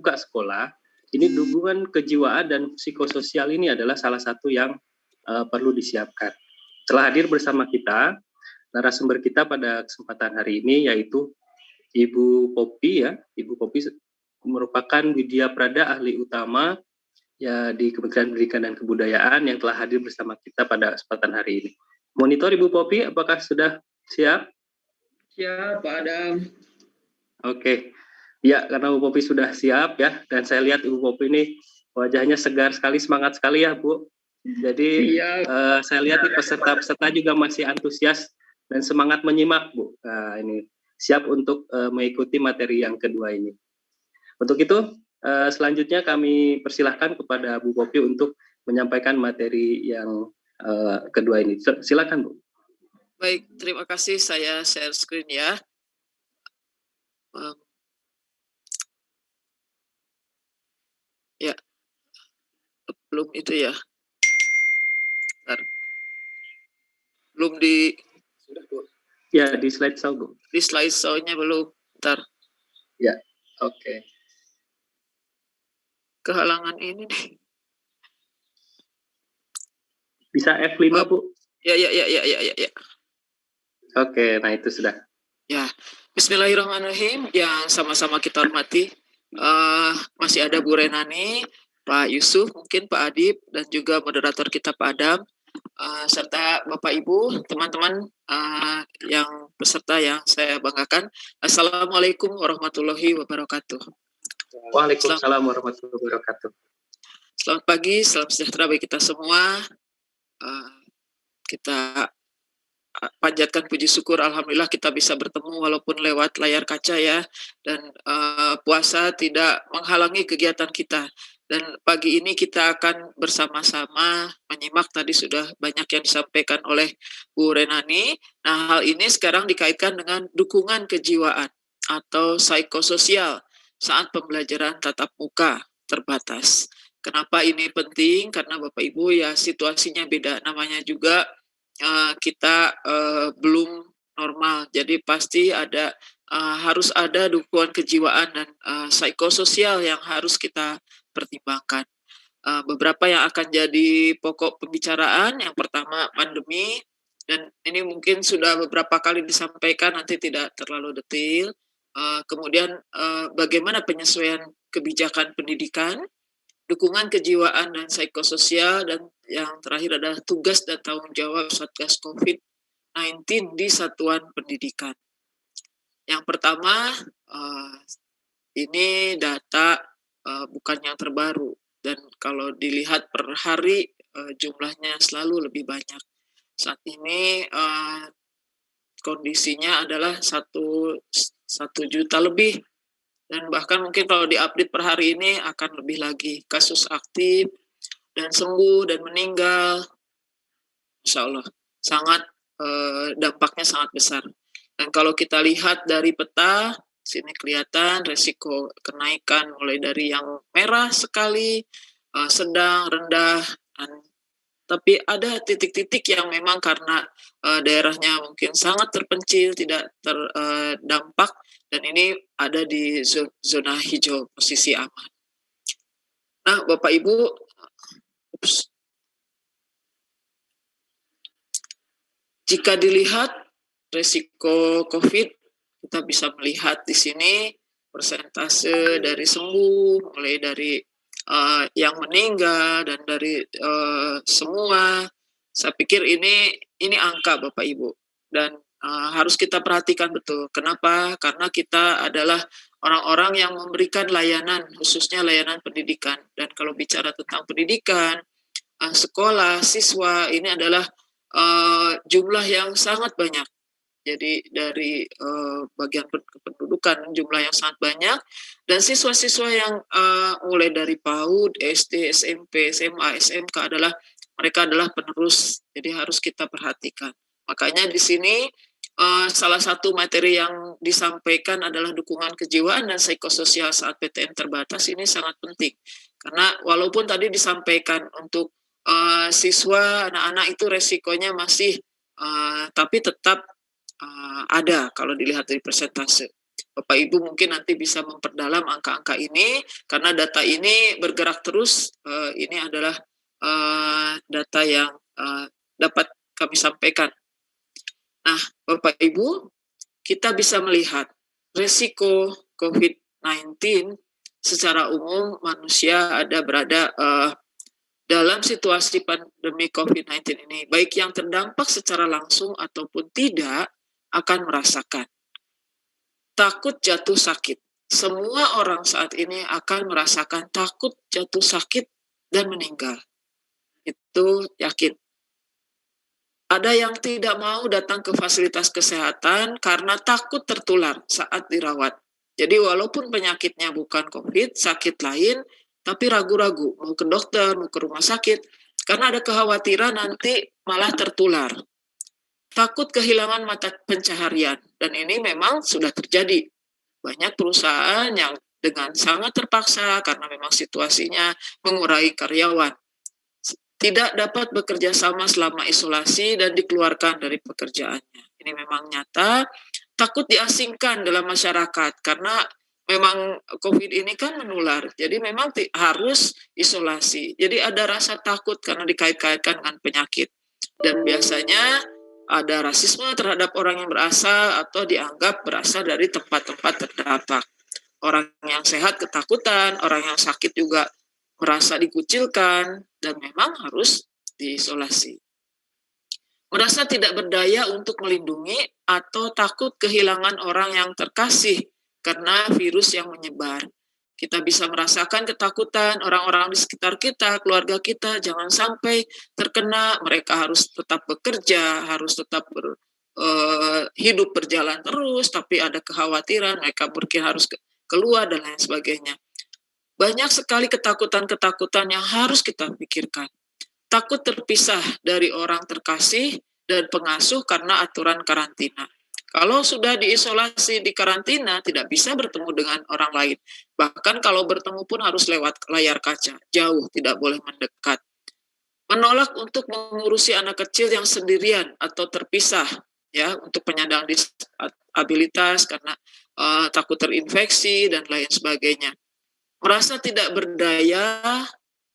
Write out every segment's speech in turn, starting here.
buka sekolah, ini dukungan kejiwaan dan psikososial ini adalah salah satu yang perlu disiapkan. Telah hadir bersama kita narasumber kita pada kesempatan hari ini yaitu Ibu Popi ya. Ibu Popi merupakan Widya Prada, ahli utama ya di Kementerian Pendidikan dan Kebudayaan yang telah hadir bersama kita pada kesempatan hari ini. Monitor Ibu Popi, apakah sudah siap? Siap, Pak Adam. Oke. Ya, karena Ibu Popi sudah siap ya, dan saya lihat Ibu Popi ini wajahnya segar sekali, semangat sekali ya, Bu. Jadi saya lihat peserta-peserta juga masih antusias dan semangat menyimak, Bu. Ini siap untuk mengikuti materi yang kedua ini. Untuk itu, selanjutnya kami persilahkan kepada Bu Popi untuk menyampaikan materi yang kedua ini. Silakan, Bu. Baik, terima kasih. Saya share screen ya. Ya, belum itu ya. Bentar. Belum di... Sudah, Bu. Ya, di slide show, Bu. Di slide show-nya belum. Bentar. Ya, oke. Kehalangan ini nih. Bisa F5, Bu? Ya. Oke, nah itu sudah. Ya, Bismillahirrahmanirrahim. Yang sama-sama kita hormati. Masih ada Bu Renani, Pak Yusuf, mungkin Pak Adib, dan juga moderator kita Pak Adam, serta Bapak Ibu, teman-teman yang peserta yang saya banggakan. Assalamualaikum warahmatullahi wabarakatuh. Waalaikumsalam warahmatullahi wabarakatuh. Selamat pagi, salam sejahtera bagi kita semua. Kita panjatkan puji syukur, alhamdulillah kita bisa bertemu walaupun lewat layar kaca ya, dan puasa tidak menghalangi kegiatan kita. Dan pagi ini kita akan bersama-sama menyimak, tadi sudah banyak yang disampaikan oleh Bu Renani. Nah, hal ini sekarang dikaitkan dengan dukungan kejiwaan atau psikososial saat pembelajaran tatap muka terbatas. Kenapa ini penting? Karena Bapak Ibu ya situasinya beda, namanya juga kita belum normal, jadi pasti ada harus ada dukungan kejiwaan dan psikososial yang harus kita pertimbangkan. Beberapa yang akan jadi pokok pembicaraan, yang pertama pandemi, dan ini mungkin sudah beberapa kali disampaikan, nanti tidak terlalu detail. Kemudian bagaimana penyesuaian kebijakan pendidikan, dukungan kejiwaan dan psikososial, dan yang terakhir adalah tugas dan tanggung jawab Satgas COVID-19 di satuan pendidikan. Yang pertama, ini data bukan yang terbaru, dan kalau dilihat per hari jumlahnya selalu lebih banyak. Saat ini kondisinya adalah 1 juta lebih. Dan bahkan mungkin kalau diupdate per hari ini akan lebih lagi kasus aktif dan sembuh dan meninggal. Insya Allah sangat dampaknya sangat besar. Dan kalau kita lihat dari peta, sini kelihatan resiko kenaikan mulai dari yang merah sekali, sedang, rendah, tapi ada titik-titik yang memang karena daerahnya mungkin sangat terpencil, tidak terdampak, dan ini ada di zona hijau, posisi aman. Nah, Bapak Ibu, jika dilihat resiko COVID, kita bisa melihat di sini persentase dari sembuh, mulai dari yang meninggal dan dari semua. Saya pikir ini angka Bapak Ibu, dan harus kita perhatikan betul. Kenapa? Karena kita adalah orang-orang yang memberikan layanan, khususnya layanan pendidikan. Dan kalau bicara tentang pendidikan, sekolah, siswa, ini adalah jumlah yang sangat banyak. Jadi dari bagian kependudukan jumlah yang sangat banyak, dan siswa-siswa yang mulai dari PAUD, SD, SMP, SMA, SMK mereka adalah penerus. Jadi harus kita perhatikan. Makanya di sini salah satu materi yang disampaikan adalah dukungan kejiwaan dan psikososial saat PTM terbatas. Ini sangat penting karena walaupun tadi disampaikan untuk siswa, anak-anak itu resikonya masih tapi tetap ada kalau dilihat dari persentase. Bapak Ibu mungkin nanti bisa memperdalam angka-angka ini, karena data ini bergerak terus. Ini adalah data yang dapat kami sampaikan. Nah, Bapak Ibu, kita bisa melihat resiko COVID-19 secara umum manusia berada dalam situasi pandemi COVID-19 ini, baik yang terdampak secara langsung ataupun tidak, akan merasakan takut jatuh sakit. Semua orang saat ini akan merasakan takut jatuh sakit dan meninggal. Itu yakin. Ada yang tidak mau datang ke fasilitas kesehatan karena takut tertular saat dirawat. Jadi walaupun penyakitnya bukan COVID, sakit lain, tapi ragu-ragu mau ke dokter, mau ke rumah sakit, karena ada kekhawatiran nanti malah tertular. Takut kehilangan mata pencaharian, dan ini memang sudah terjadi. Banyak perusahaan yang dengan sangat terpaksa karena memang situasinya mengurangi karyawan, tidak dapat bekerja sama selama isolasi dan dikeluarkan dari pekerjaannya. Ini memang nyata, takut diasingkan dalam masyarakat karena memang COVID ini kan menular, jadi memang harus isolasi. Jadi ada rasa takut karena dikait-kaitkan dengan penyakit. Dan biasanya ada rasisme terhadap orang yang berasal atau dianggap berasal dari tempat-tempat terdampak. Orang yang sehat ketakutan, orang yang sakit juga merasa dikucilkan, dan memang harus diisolasi. Merasa tidak berdaya untuk melindungi atau takut kehilangan orang yang terkasih karena virus yang menyebar. Kita bisa merasakan ketakutan orang-orang di sekitar kita, keluarga kita, jangan sampai terkena, mereka harus tetap bekerja, harus tetap hidup berjalan terus, tapi ada kekhawatiran, mereka mungkin harus keluar dan lain sebagainya. Banyak sekali ketakutan-ketakutan yang harus kita pikirkan. Takut terpisah dari orang terkasih dan pengasuh karena aturan karantina. Kalau sudah diisolasi di karantina, tidak bisa bertemu dengan orang lain. Bahkan kalau bertemu pun harus lewat layar kaca, jauh, tidak boleh mendekat. Menolak untuk mengurusi anak kecil yang sendirian atau terpisah, ya, untuk penyandang disabilitas karena takut terinfeksi dan lain sebagainya. Merasa tidak berdaya,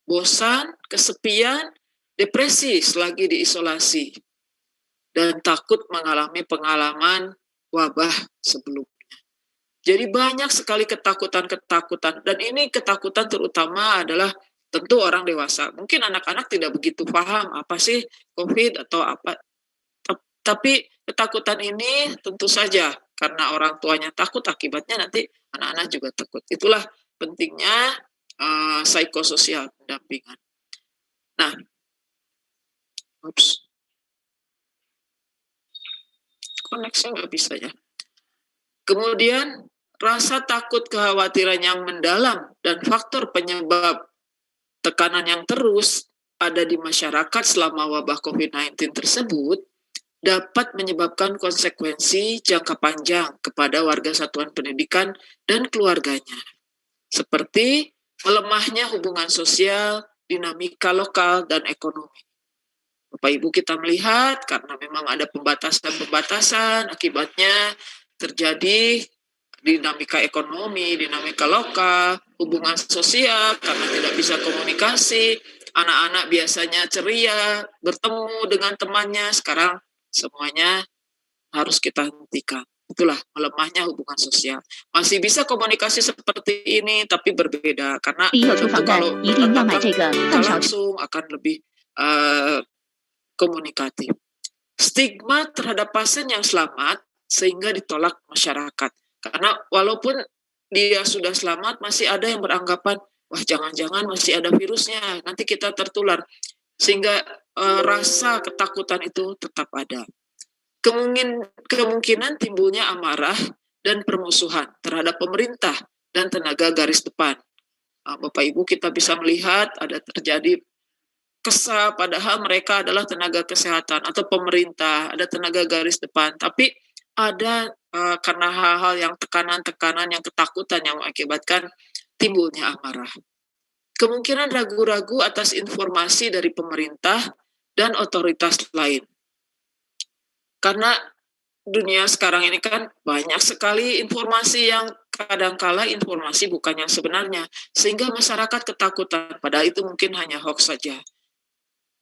bosan, kesepian, depresi selagi diisolasi, dan takut mengalami pengalaman wabah sebelumnya. Jadi banyak sekali ketakutan-ketakutan, dan ini ketakutan terutama adalah tentu orang dewasa. Mungkin anak-anak tidak begitu paham apa sih COVID atau apa, tapi ketakutan ini tentu saja karena orang tuanya takut, akibatnya nanti anak-anak juga takut. Itulah pentingnya psikososial pendampingan. Nah, koneksi nggak bisa ya. Kemudian rasa takut kekhawatiran yang mendalam dan faktor penyebab tekanan yang terus ada di masyarakat selama wabah COVID-19 tersebut dapat menyebabkan konsekuensi jangka panjang kepada warga satuan pendidikan dan keluarganya. Seperti melemahnya hubungan sosial, dinamika lokal, dan ekonomi. Bapak Ibu kita melihat karena memang ada pembatasan-pembatasan, akibatnya terjadi dinamika ekonomi, dinamika lokal, hubungan sosial karena tidak bisa komunikasi, anak-anak biasanya ceria, bertemu dengan temannya, sekarang semuanya harus kita hentikan. Itulah melemahnya hubungan sosial. Masih bisa komunikasi seperti ini, tapi berbeda karena tentu kalau langsung akan lebih komunikatif. Stigma terhadap pasien yang selamat sehingga ditolak masyarakat. Karena walaupun dia sudah selamat, masih ada yang beranggapan, wah jangan-jangan masih ada virusnya, nanti kita tertular. Sehingga rasa ketakutan itu tetap ada. Kemungkinan timbulnya amarah dan permusuhan terhadap pemerintah dan tenaga garis depan. Bapak Ibu kita bisa melihat ada terjadi kesal, padahal mereka adalah tenaga kesehatan atau pemerintah, ada tenaga garis depan, tapi ada karena hal-hal yang tekanan-tekanan, yang ketakutan yang mengakibatkan timbulnya amarah. Kemungkinan ragu-ragu atas informasi dari pemerintah dan otoritas lain. Karena dunia sekarang ini kan banyak sekali informasi yang kadangkala informasi bukan yang sebenarnya, sehingga masyarakat ketakutan, padahal itu mungkin hanya hoax saja.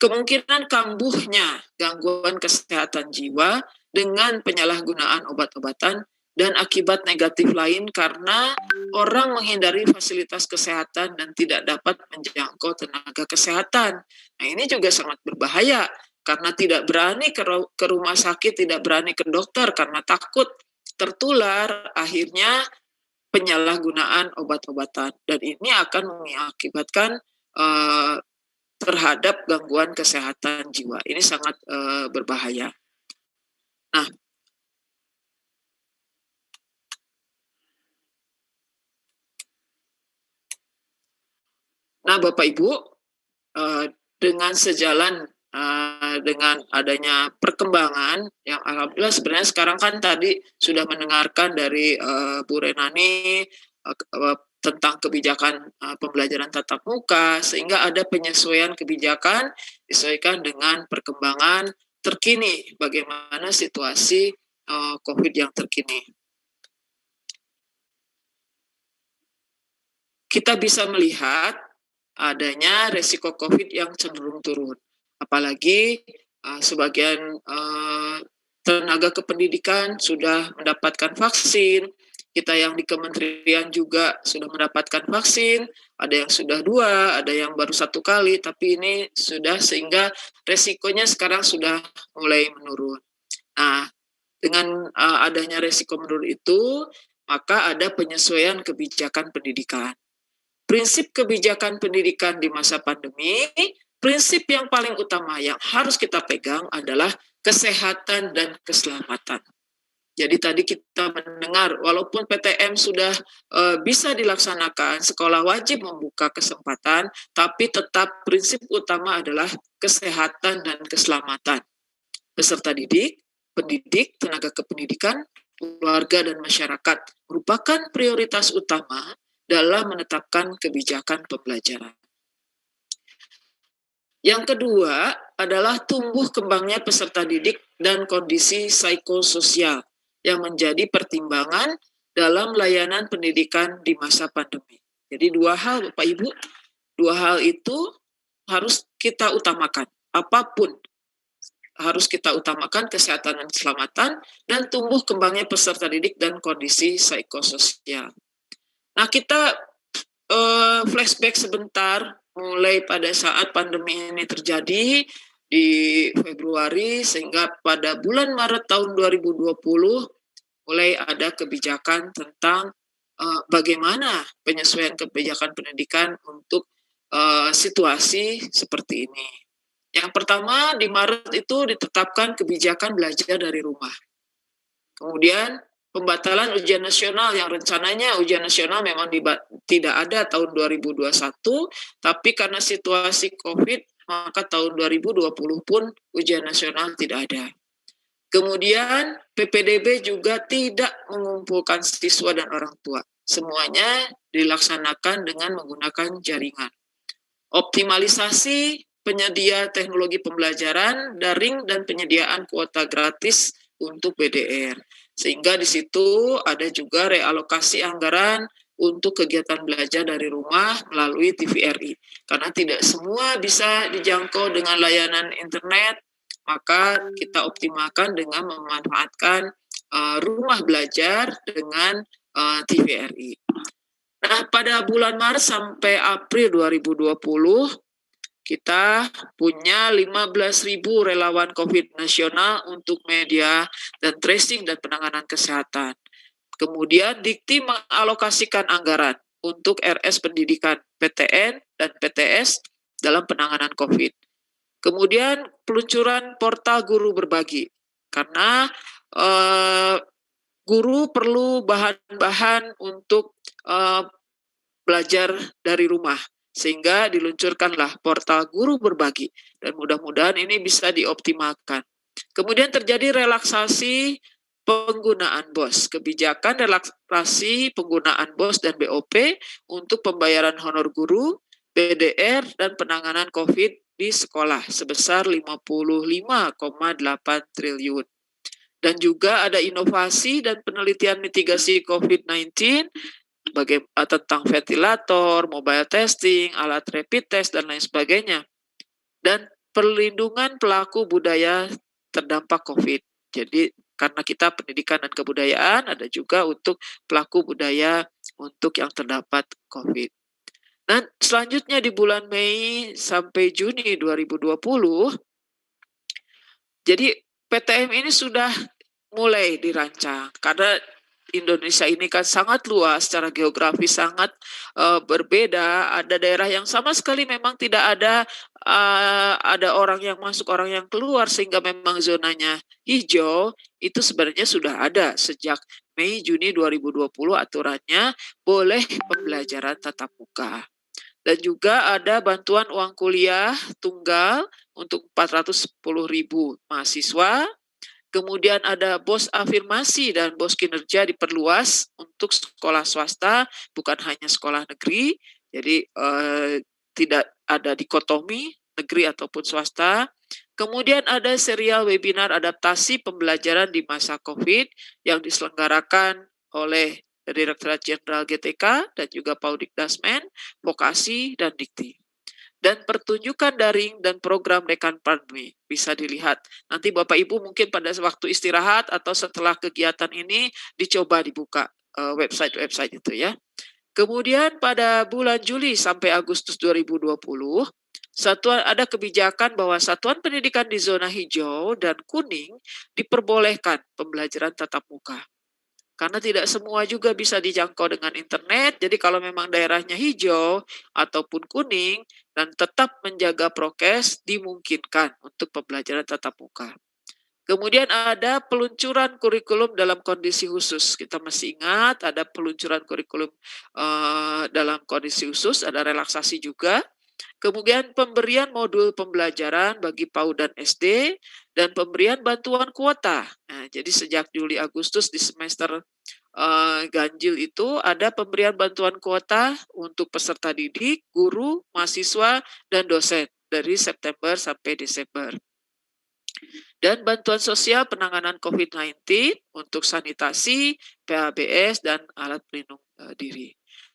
Kemungkinan kambuhnya gangguan kesehatan jiwa dengan penyalahgunaan obat-obatan dan akibat negatif lain karena orang menghindari fasilitas kesehatan dan tidak dapat menjangkau tenaga kesehatan. Nah, ini juga sangat berbahaya karena tidak berani ke rumah sakit, tidak berani ke dokter karena takut tertular, akhirnya penyalahgunaan obat-obatan. Dan ini akan mengakibatkan terhadap gangguan kesehatan jiwa. Ini sangat berbahaya. Nah, Bapak Ibu, dengan sejalan dengan adanya perkembangan yang alhamdulillah sebenarnya sekarang kan tadi sudah mendengarkan dari Bu Renani tentang kebijakan pembelajaran tatap muka, sehingga ada penyesuaian kebijakan disesuaikan dengan perkembangan terkini, bagaimana situasi COVID yang terkini. Kita bisa melihat adanya resiko COVID yang cenderung turun. Apalagi sebagian tenaga kependidikan sudah mendapatkan vaksin, kita yang di kementerian juga sudah mendapatkan vaksin, ada yang sudah 2, ada yang baru 1 kali, tapi ini sudah sehingga resikonya sekarang sudah mulai menurun. Nah, dengan adanya resiko menurun itu, maka ada penyesuaian kebijakan pendidikan. Prinsip kebijakan pendidikan di masa pandemi, prinsip yang paling utama yang harus kita pegang adalah kesehatan dan keselamatan. Jadi tadi kita mendengar, walaupun PTM sudah bisa dilaksanakan, sekolah wajib membuka kesempatan, tapi tetap prinsip utama adalah kesehatan dan keselamatan. Peserta didik, pendidik, tenaga kependidikan, keluarga, dan masyarakat merupakan prioritas utama dalam menetapkan kebijakan pembelajaran. Yang kedua adalah tumbuh kembangnya peserta didik dan kondisi psikososial yang menjadi pertimbangan dalam layanan pendidikan di masa pandemi. Jadi 2 hal Bapak Ibu, 2 hal itu harus kita utamakan. Apapun harus kita utamakan, kesehatan dan keselamatan, dan tumbuh kembangnya peserta didik dan kondisi psikososial. Nah, kita flashback sebentar, mulai pada saat pandemi ini terjadi di Februari, sehingga pada bulan Maret tahun 2020 mulai ada kebijakan tentang bagaimana penyesuaian kebijakan pendidikan untuk situasi seperti ini. Yang pertama, di Maret itu ditetapkan kebijakan belajar dari rumah. Kemudian pembatalan ujian nasional yang rencananya ujian nasional memang tidak ada tahun 2021, tapi karena situasi COVID, maka tahun 2020 pun ujian nasional tidak ada. Kemudian PPDB juga tidak mengumpulkan siswa dan orang tua. Semuanya dilaksanakan dengan menggunakan jaringan. Optimalisasi penyedia teknologi pembelajaran daring dan penyediaan kuota gratis untuk PDR. Sehingga di situ ada juga realokasi anggaran untuk kegiatan belajar dari rumah melalui TVRI. Karena tidak semua bisa dijangkau dengan layanan internet, maka kita optimalkan dengan memanfaatkan rumah belajar dengan TVRI. Nah, pada bulan Maret sampai April 2020, kita punya 15.000 relawan COVID nasional untuk media dan tracing dan penanganan kesehatan. Kemudian Dikti mengalokasikan anggaran untuk RS Pendidikan, PTN, dan PTS dalam penanganan COVID. Kemudian peluncuran portal guru berbagi, karena guru perlu bahan-bahan untuk belajar dari rumah, sehingga diluncurkanlah portal guru berbagi, dan mudah-mudahan ini bisa dioptimalkan. Kemudian terjadi relaksasi penggunaan BOS, kebijakan relaksasi penggunaan BOS dan BOP untuk pembayaran honor guru, BDR, dan penanganan COVID di sekolah sebesar 55,8 triliun. Dan juga ada inovasi dan penelitian mitigasi COVID-19 tentang ventilator, mobile testing, alat rapid test, dan lain sebagainya. Dan perlindungan pelaku budaya terdampak COVID. Jadi karena kita pendidikan dan kebudayaan, ada juga untuk pelaku budaya untuk yang terdapat COVID. Nah, selanjutnya di bulan Mei sampai Juni 2020, jadi PTM ini sudah mulai dirancang karena Indonesia ini kan sangat luas, secara geografis sangat berbeda. Ada daerah yang sama sekali memang tidak ada orang yang masuk, orang yang keluar, sehingga memang zonanya hijau. Itu sebenarnya sudah ada sejak Mei Juni 2020 aturannya boleh pembelajaran tatap muka. Dan juga ada bantuan uang kuliah tunggal untuk 410.000 mahasiswa. Kemudian ada BOS afirmasi dan BOS kinerja diperluas untuk sekolah swasta, bukan hanya sekolah negeri. Jadi tidak ada dikotomi negeri ataupun swasta. Kemudian ada serial webinar adaptasi pembelajaran di masa COVID yang diselenggarakan oleh Direktorat Jenderal GTK dan juga Paudikdasmen, Vokasi, dan Dikti. Dan pertunjukan daring dan program rekan pandemi bisa dilihat. Nanti Bapak Ibu mungkin pada waktu istirahat atau setelah kegiatan ini dicoba dibuka website-website itu ya. Kemudian pada bulan Juli sampai Agustus 2020, ada kebijakan bahwa satuan pendidikan di zona hijau dan kuning diperbolehkan pembelajaran tatap muka. Karena tidak semua juga bisa dijangkau dengan internet, jadi kalau memang daerahnya hijau ataupun kuning dan tetap menjaga prokes, dimungkinkan untuk pembelajaran tatap muka. Kemudian ada peluncuran kurikulum dalam kondisi khusus. Kita masih ingat ada peluncuran kurikulum dalam kondisi khusus, ada relaksasi juga. Kemudian pemberian modul pembelajaran bagi PAUD dan SD, dan pemberian bantuan kuota. Nah, jadi sejak Juli Agustus di semester ganjil itu ada pemberian bantuan kuota untuk peserta didik, guru, mahasiswa, dan dosen dari September sampai Desember. Dan bantuan sosial penanganan COVID-19 untuk sanitasi, PHBS, dan alat pelindung diri.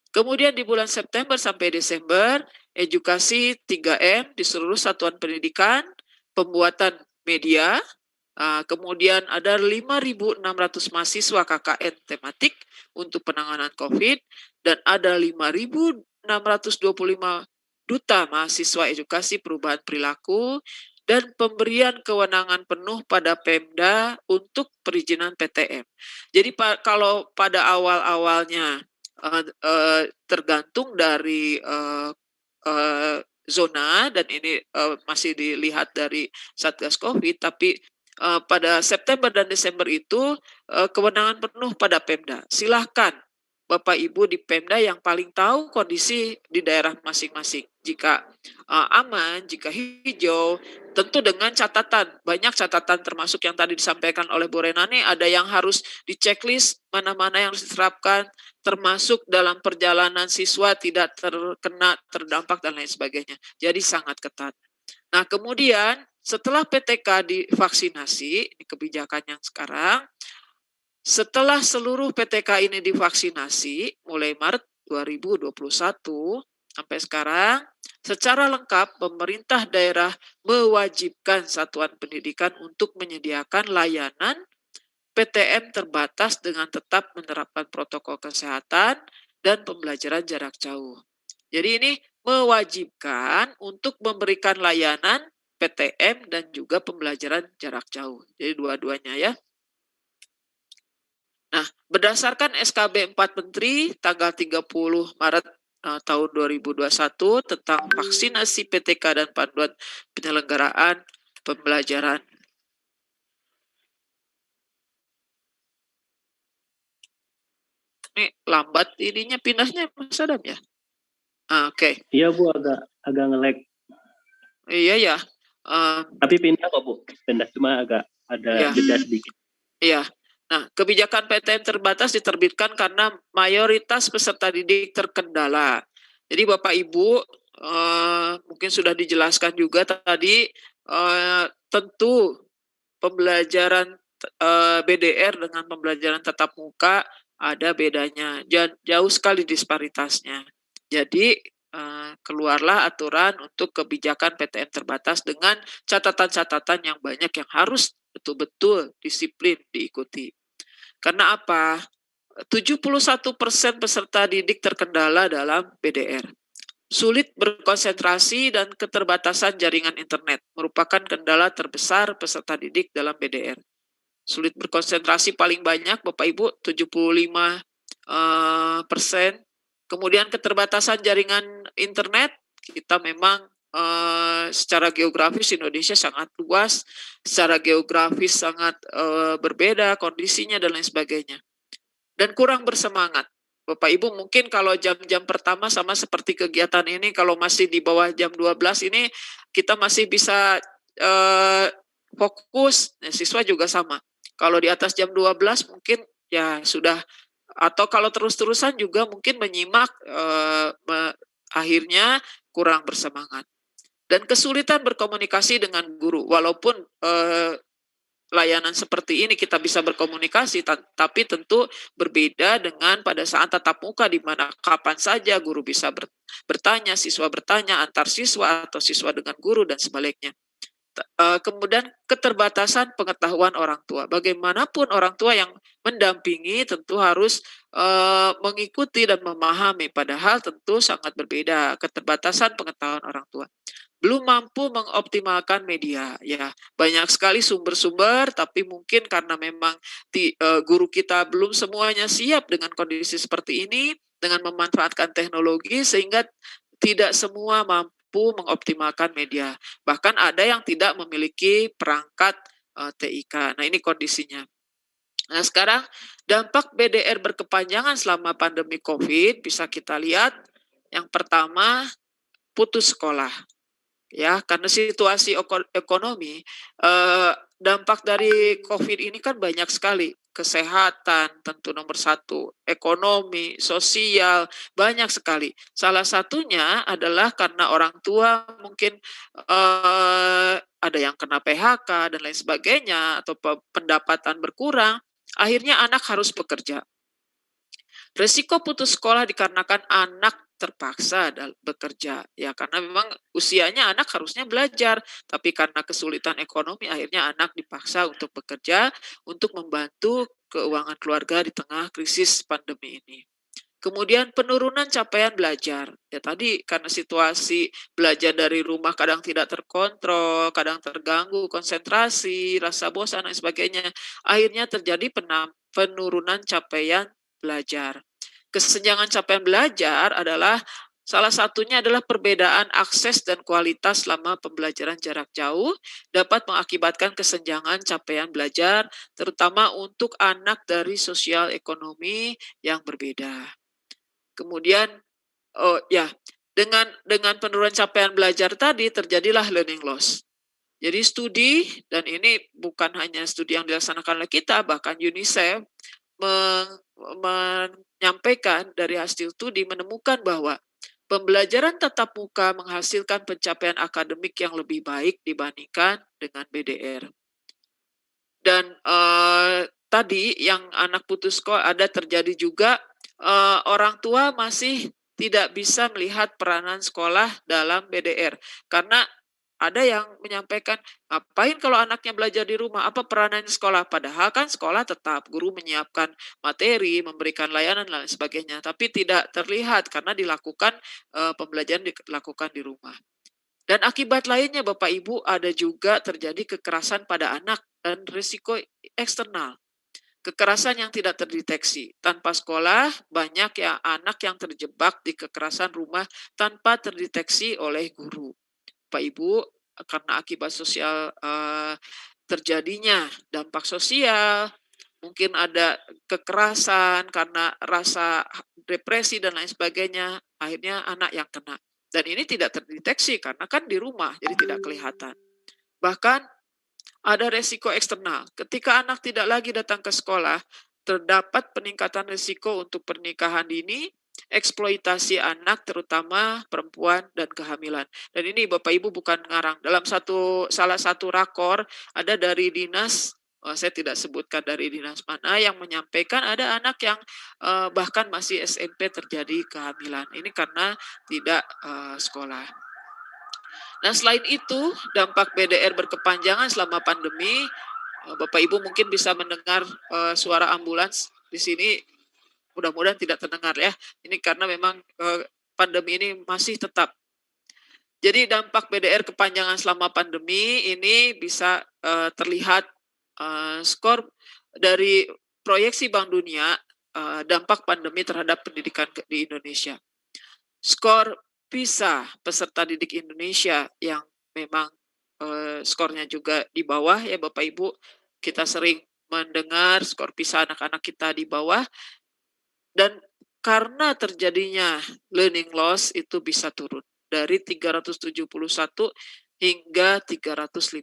Kemudian di bulan September sampai Desember, edukasi 3M di seluruh satuan pendidikan, pembuatan media, kemudian ada 5.600 mahasiswa KKN tematik untuk penanganan COVID, dan ada 5.625 duta mahasiswa edukasi perubahan perilaku, dan pemberian kewenangan penuh pada Pemda untuk perizinan PTM. Jadi kalau pada awal-awalnya tergantung dari zona, dan ini masih dilihat dari Satgas COVID, tapi pada September dan Desember itu kewenangan penuh pada Pemda. Silahkan Bapak Ibu di Pemda yang paling tahu kondisi di daerah masing-masing. Jika aman, jika hijau, tentu dengan catatan, banyak catatan termasuk yang tadi disampaikan oleh Bu Renani, ada yang harus di-checklist, mana-mana yang harus diterapkan, termasuk dalam perjalanan siswa tidak terdampak dan lain sebagainya. Jadi sangat ketat. Nah, kemudian setelah PTK divaksinasi, ini kebijakan yang sekarang, setelah seluruh PTK ini divaksinasi, mulai Maret 2021 sampai sekarang, secara lengkap pemerintah daerah mewajibkan satuan pendidikan untuk menyediakan layanan PTM terbatas dengan tetap menerapkan protokol kesehatan dan pembelajaran jarak jauh. Jadi ini mewajibkan untuk memberikan layanan PTM dan juga pembelajaran jarak jauh. Jadi dua-duanya ya. Nah, berdasarkan SKB 4 Menteri tanggal 30 Maret tahun 2021 tentang vaksinasi PTK dan panduan penyelenggaraan pembelajaran. Ini lambat ininya pindahnya Mas Adam ya? Oke. Iya Bu, agak nge-lag. Iya ya. Tapi pindah kok Bu, pindah cuma agak ada jeda sedikit. Iya. Nah, kebijakan PTM terbatas diterbitkan karena mayoritas peserta didik terkendala. Jadi Bapak Ibu mungkin sudah dijelaskan juga tadi, tentu pembelajaran BDR dengan pembelajaran tatap muka ada bedanya, jauh sekali disparitasnya. Jadi keluarlah aturan untuk kebijakan PTM terbatas dengan catatan-catatan yang banyak yang harus betul-betul disiplin diikuti. Karena apa? 71% peserta didik terkendala dalam BDR. Sulit berkonsentrasi dan keterbatasan jaringan internet merupakan kendala terbesar peserta didik dalam BDR. Sulit berkonsentrasi paling banyak, Bapak Ibu, 75%. Kemudian keterbatasan jaringan internet, kita memang secara geografis Indonesia sangat luas, secara geografis sangat berbeda kondisinya dan lain sebagainya. Dan kurang bersemangat. Bapak Ibu mungkin kalau jam-jam pertama sama seperti kegiatan ini, kalau masih di bawah jam 12 ini kita masih bisa fokus, siswa juga sama. Kalau di atas jam 12 mungkin ya sudah, atau kalau terus-terusan juga mungkin menyimak akhirnya kurang bersemangat. Dan kesulitan berkomunikasi dengan guru, walaupun layanan seperti ini kita bisa berkomunikasi, tapi tentu berbeda dengan pada saat tatap muka di mana kapan saja guru bisa bertanya, siswa bertanya, antar siswa atau siswa dengan guru dan sebaliknya. Kemudian keterbatasan pengetahuan orang tua. Bagaimanapun orang tua yang mendampingi tentu harus mengikuti dan memahami, padahal tentu sangat berbeda keterbatasan pengetahuan orang tua. Belum mampu mengoptimalkan media, ya banyak sekali sumber-sumber, tapi mungkin karena memang guru kita belum semuanya siap dengan kondisi seperti ini, dengan memanfaatkan teknologi sehingga tidak semua mampu mengoptimalkan media. Bahkan ada yang tidak memiliki perangkat TIK. Nah ini kondisinya. Nah sekarang dampak BDR berkepanjangan selama pandemi COVID bisa kita lihat. Yang pertama, putus sekolah. Ya, karena situasi ekonomi, dampak dari COVID ini kan banyak sekali. Kesehatan tentu nomor satu, ekonomi, sosial, banyak sekali. Salah satunya adalah karena orang tua mungkin ada yang kena PHK dan lain sebagainya, atau pendapatan berkurang, akhirnya anak harus bekerja. Resiko putus sekolah dikarenakan anak terpaksa bekerja, ya karena memang usianya anak harusnya belajar, tapi karena kesulitan ekonomi akhirnya anak dipaksa untuk bekerja untuk membantu keuangan keluarga di tengah krisis pandemi ini. Kemudian penurunan capaian belajar, ya tadi karena situasi belajar dari rumah kadang tidak terkontrol, kadang terganggu konsentrasi, rasa bosan dan sebagainya, akhirnya terjadi penurunan capaian belajar. Kesenjangan capaian belajar adalah salah satunya adalah perbedaan akses dan kualitas selama pembelajaran jarak jauh dapat mengakibatkan kesenjangan capaian belajar, terutama untuk anak dari sosial ekonomi yang berbeda. Kemudian, dengan penurunan capaian belajar tadi terjadilah learning loss. Jadi studi, dan ini bukan hanya studi yang dilaksanakan oleh kita, bahkan UNICEF menyampaikan dari hasil studi menemukan bahwa pembelajaran tatap muka menghasilkan pencapaian akademik yang lebih baik dibandingkan dengan BDR. Dan tadi yang anak putus sekolah ada terjadi juga orang tua masih tidak bisa melihat peranan sekolah dalam BDR karena ada yang menyampaikan, ngapain kalau anaknya belajar di rumah, apa peranan sekolah? Padahal kan sekolah tetap, guru menyiapkan materi, memberikan layanan, dan sebagainya. Tapi tidak terlihat karena dilakukan, pembelajaran dilakukan di rumah. Dan akibat lainnya Bapak Ibu ada juga terjadi kekerasan pada anak dan risiko eksternal. Kekerasan yang tidak terdeteksi. Tanpa sekolah, banyak ya anak yang terjebak di kekerasan rumah tanpa terdeteksi oleh guru. Bapak Ibu, karena akibat sosial terjadinya dampak sosial, mungkin ada kekerasan karena rasa depresi dan lain sebagainya, akhirnya anak yang kena. Dan ini tidak terdeteksi karena kan di rumah, jadi tidak kelihatan. Bahkan ada resiko eksternal. Ketika anak tidak lagi datang ke sekolah, terdapat peningkatan risiko untuk pernikahan dini, eksploitasi anak terutama perempuan dan kehamilan. Dan ini Bapak Ibu bukan ngarang. Dalam salah satu rakor ada dari Dinas saya tidak sebutkan dari dinas mana, yang menyampaikan ada anak yang bahkan masih SMP terjadi kehamilan. Ini karena tidak sekolah. Nah, selain itu, dampak BDR berkepanjangan selama pandemi, Bapak Ibu mungkin bisa mendengar suara ambulans di sini. Mudah-mudahan tidak terdengar ya. Ini karena memang pandemi ini masih tetap. Jadi dampak BDR kepanjangan selama pandemi ini bisa terlihat skor dari proyeksi Bank Dunia dampak pandemi terhadap pendidikan di Indonesia. Skor PISA peserta didik Indonesia yang memang skornya juga di bawah ya Bapak Ibu. Kita sering mendengar skor PISA anak-anak kita di bawah, dan karena terjadinya learning loss itu bisa turun dari 371 hingga 350.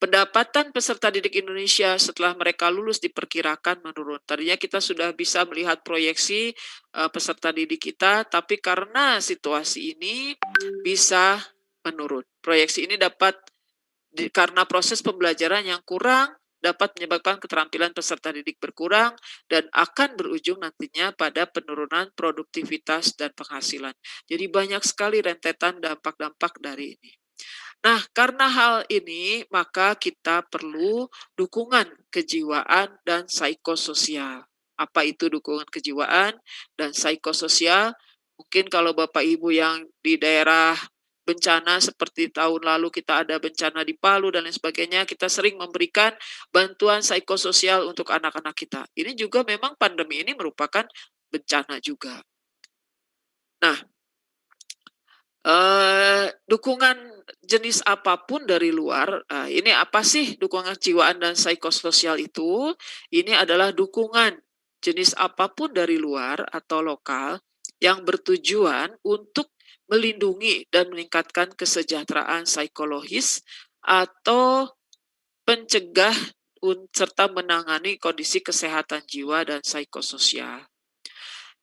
Pendapatan peserta didik Indonesia setelah mereka lulus diperkirakan menurun. Tadinya kita sudah bisa melihat proyeksi peserta didik kita, tapi karena situasi ini bisa menurun. Proyeksi ini dapat karena proses pembelajaran yang kurang dapat menyebabkan keterampilan peserta didik berkurang dan akan berujung nantinya pada penurunan produktivitas dan penghasilan. Jadi banyak sekali rentetan dampak-dampak dari ini. Nah, karena hal ini, maka kita perlu dukungan kejiwaan dan psikososial. Apa itu dukungan kejiwaan dan psikososial? Mungkin kalau Bapak Ibu yang di daerah bencana seperti tahun lalu kita ada bencana di Palu dan lain sebagainya, kita sering memberikan bantuan psikososial untuk anak-anak kita. Ini juga memang pandemi ini merupakan bencana juga. Nah, dukungan jenis apapun dari luar, ini apa sih dukungan kejiwaan dan psikososial itu? Ini adalah dukungan jenis apapun dari luar atau lokal yang bertujuan untuk melindungi dan meningkatkan kesejahteraan psikologis atau pencegah serta menangani kondisi kesehatan jiwa dan psikososial.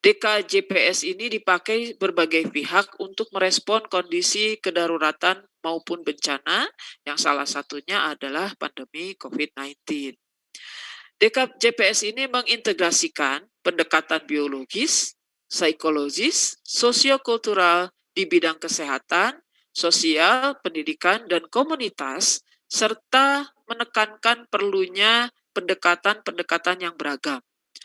DKJPS ini dipakai berbagai pihak untuk merespon kondisi kedaruratan maupun bencana, yang salah satunya adalah pandemi COVID-19. DKJPS ini mengintegrasikan pendekatan biologis, psikologis, sosiokultural di bidang kesehatan, sosial, pendidikan, dan komunitas, serta menekankan perlunya pendekatan-pendekatan yang beragam,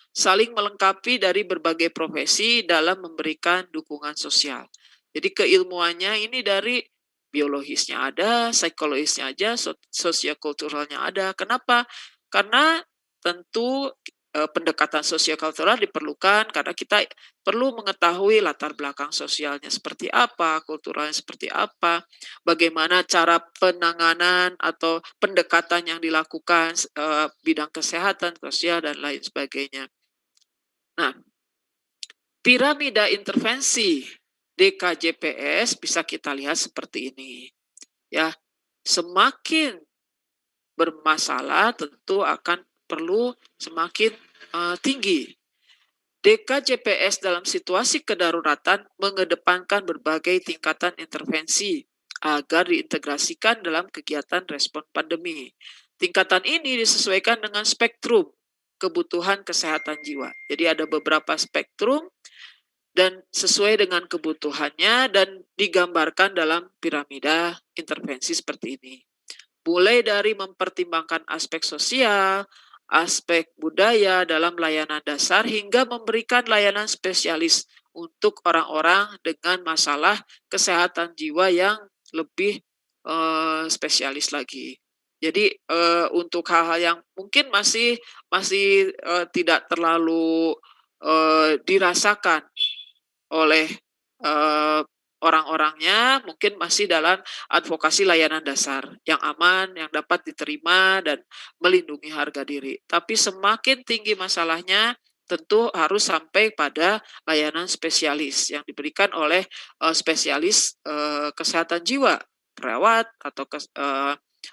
saling melengkapi dari berbagai profesi dalam memberikan dukungan sosial. Jadi keilmuannya ini dari biologisnya ada, psikologisnya ada, sosiokulturalnya ada. Kenapa? Karena tentu pendekatan sosiokultural diperlukan karena kita perlu mengetahui latar belakang sosialnya seperti apa, kulturalnya seperti apa, bagaimana cara penanganan atau pendekatan yang dilakukan bidang kesehatan, sosial, dan lain sebagainya. Nah, piramida intervensi DKJPS bisa kita lihat seperti ini. Ya, semakin bermasalah tentu akan perlu semakin tinggi. DKJPS dalam situasi kedaruratan mengedepankan berbagai tingkatan intervensi agar diintegrasikan dalam kegiatan respon pandemi. Tingkatan ini disesuaikan dengan spektrum kebutuhan kesehatan jiwa. Jadi ada beberapa spektrum dan sesuai dengan kebutuhannya dan digambarkan dalam piramida intervensi seperti ini. Mulai dari mempertimbangkan aspek sosial, aspek budaya dalam layanan dasar hingga memberikan layanan spesialis untuk orang-orang dengan masalah kesehatan jiwa yang lebih spesialis lagi. Jadi untuk hal-hal yang mungkin masih tidak terlalu dirasakan oleh orang-orangnya, mungkin masih dalam advokasi layanan dasar yang aman, yang dapat diterima dan melindungi harga diri. Tapi semakin tinggi masalahnya, tentu harus sampai pada layanan spesialis yang diberikan oleh spesialis kesehatan jiwa, perawat atau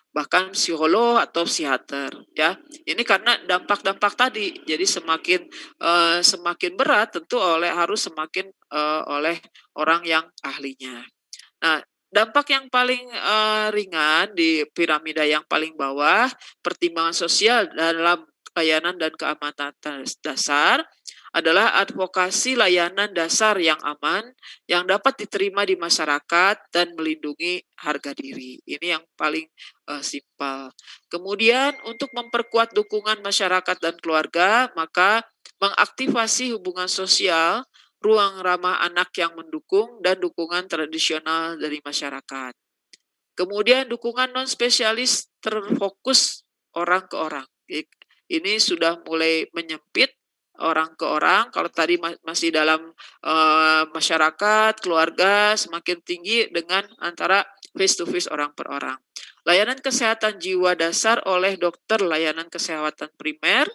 bahkan psikolog atau psikiater, ya. Ini karena dampak-dampak tadi. Jadi semakin berat tentu harus semakin oleh orang yang ahlinya. Nah, dampak yang paling ringan di piramida yang paling bawah, pertimbangan sosial dalam layanan dan keamanan dasar adalah advokasi layanan dasar yang aman, yang dapat diterima di masyarakat dan melindungi harga diri. Ini yang paling simpel. Kemudian untuk memperkuat dukungan masyarakat dan keluarga, maka mengaktifasi hubungan sosial, ruang ramah anak yang mendukung, dan dukungan tradisional dari masyarakat. Kemudian dukungan non-spesialis terfokus orang ke orang. Ini sudah mulai menyempit orang ke orang. Kalau tadi masih dalam masyarakat, keluarga, semakin tinggi dengan antara face to face orang per orang. Layanan kesehatan jiwa dasar oleh dokter layanan kesehatan primer,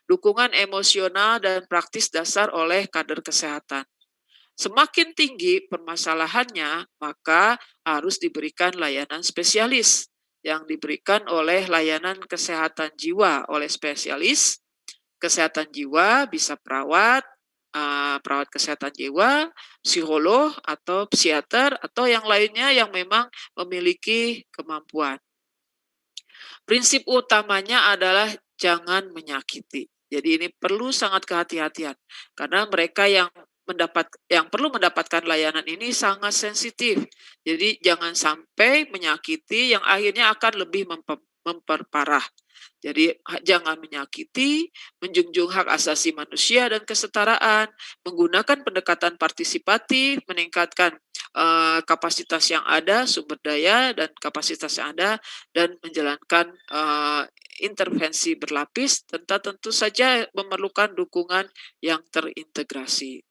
dukungan emosional dan praktis dasar oleh kader kesehatan. Semakin tinggi permasalahannya, maka harus diberikan layanan spesialis yang diberikan oleh layanan kesehatan jiwa oleh spesialis. Kesehatan jiwa bisa perawat kesehatan jiwa, psikolog atau psikiater atau yang lainnya yang memang memiliki kemampuan. Prinsip utamanya adalah jangan menyakiti. Jadi ini perlu sangat kehati-hatian karena mereka yang perlu mendapatkan layanan ini sangat sensitif. Jadi jangan sampai menyakiti yang akhirnya akan lebih memperparah. Jadi jangan menyakiti, menjunjung hak asasi manusia dan kesetaraan, menggunakan pendekatan partisipatif, meningkatkan kapasitas yang ada, sumber daya dan kapasitas yang ada, dan menjalankan intervensi berlapis, tentu saja memerlukan dukungan yang terintegrasi.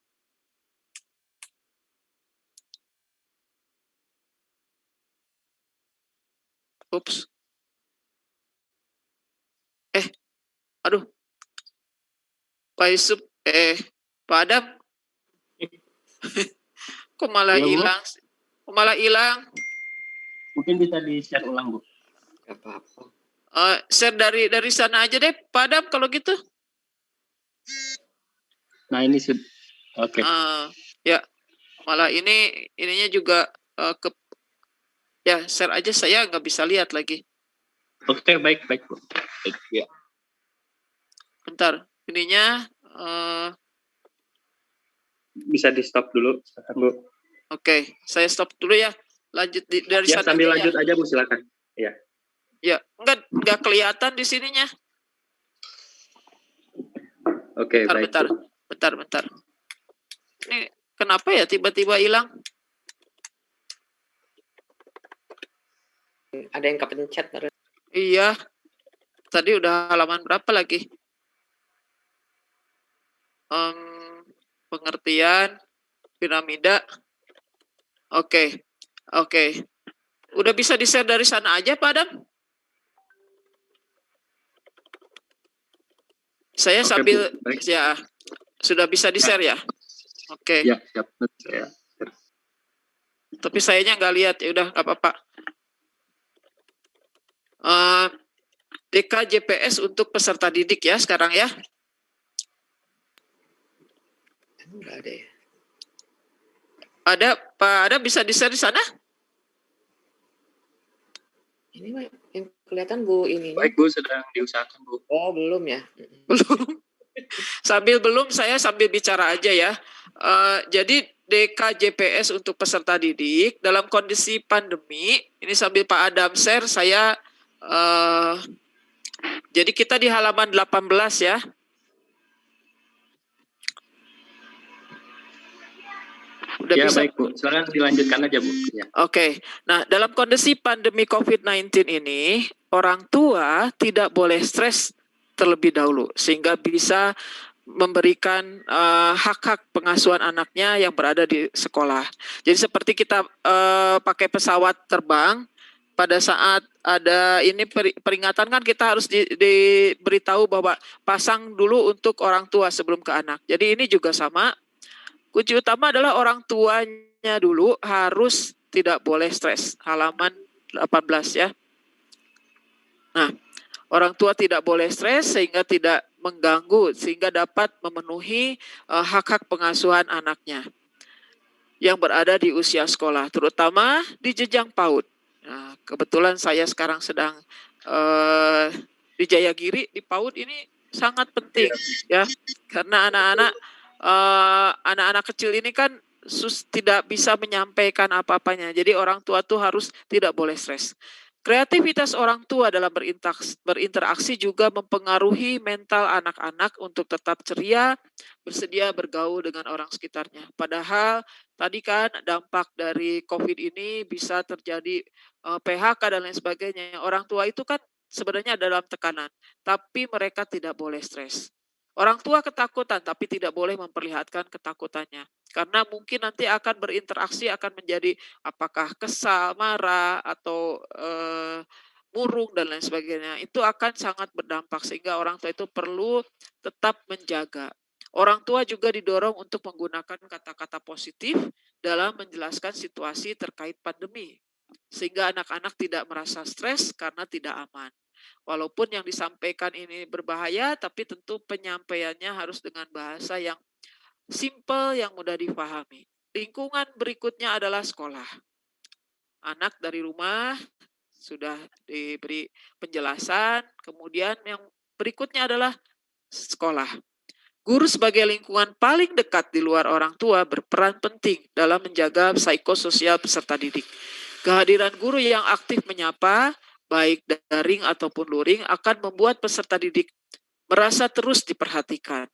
Ups. Aduh. Pak Yusuf, Pak Adam. Kok malah hilang? Kok malah hilang? Mungkin bisa di-share ulang, Bu. Gak apa-apa. Share dari sana aja deh, Pak Adam kalau gitu. Nah, ini sudah. Oke. Ya, malah ininya juga ya share aja, saya nggak bisa lihat lagi. Oke, baik Bu. Ya. Bentar, ininya bisa di stop dulu, silakan Bu. Oke, saya stop dulu ya. Lanjut dari sana. Sambil lanjut aja Bu, silakan. Ya. Ya, enggak kelihatan di sininya. Oke, baik. Bentar. Ini kenapa ya tiba-tiba hilang? Ada yang kepencet terus. Iya. Tadi udah halaman berapa lagi? Pengertian piramida. Oke. Udah bisa di-share dari sana aja, Pak Adam? Saya sambil ya sudah bisa di-share ya? Oke. Ya, siap. Ya. Tapi sayanya nggak lihat, ya udah nggak apa-apa. DKJPS untuk peserta didik ya sekarang ya. Enggak ada ya. Ada, Pak Adam bisa di-share di sana? Ini yang kelihatan Bu ini. Baik Bu, sedang diusahakan Bu. Oh, belum ya? Belum. Saya sambil bicara aja ya. Jadi DKJPS untuk peserta didik dalam kondisi pandemi, ini sambil Pak Adam share, saya jadi kita di halaman 18 ya. Udah ya bisa? Baik Bu, silakan dilanjutkan aja Bu. Ya. Oke. Nah, dalam kondisi pandemi COVID-19 ini, orang tua tidak boleh stres terlebih dahulu sehingga bisa memberikan hak-hak pengasuhan anaknya yang berada di sekolah. Jadi seperti kita pakai pesawat terbang, pada saat ada ini peringatan kan kita harus diberitahu bahwa pasang dulu untuk orang tua sebelum ke anak. Jadi ini juga sama. Kunci utama adalah orang tuanya dulu harus tidak boleh stres. Halaman 18 ya. Nah, orang tua tidak boleh stres sehingga tidak mengganggu, sehingga dapat memenuhi hak-hak pengasuhan anaknya. yang berada di usia sekolah, terutama di jenjang PAUD. Nah, kebetulan saya sekarang sedang di Jayagiri, di PAUD ini sangat penting ya, karena anak-anak kecil ini kan tidak bisa menyampaikan apa-apanya. Jadi orang tua tuh harus tidak boleh stres. Kreativitas orang tua dalam berinteraksi juga mempengaruhi mental anak-anak untuk tetap ceria, bersedia bergaul dengan orang sekitarnya. Padahal tadi kan dampak dari COVID ini bisa terjadi PHK dan lain sebagainya. Orang tua itu kan sebenarnya dalam tekanan, tapi mereka tidak boleh stres. Orang tua ketakutan, tapi tidak boleh memperlihatkan ketakutannya. Karena mungkin nanti akan berinteraksi, akan menjadi apakah kesal, marah, atau murung, dan lain sebagainya. Itu akan sangat berdampak, sehingga orang tua itu perlu tetap menjaga. Orang tua juga didorong untuk menggunakan kata-kata positif dalam menjelaskan situasi terkait pandemi, sehingga anak-anak tidak merasa stres karena tidak aman. Walaupun yang disampaikan ini berbahaya, tapi tentu penyampaiannya harus dengan bahasa yang simple, yang mudah dipahami. Lingkungan berikutnya adalah sekolah. Anak dari rumah sudah diberi penjelasan, kemudian yang berikutnya adalah sekolah. Guru sebagai lingkungan paling dekat di luar orang tua berperan penting dalam menjaga psikososial peserta didik. Kehadiran guru yang aktif menyapa, baik daring ataupun luring, akan membuat peserta didik merasa terus diperhatikan.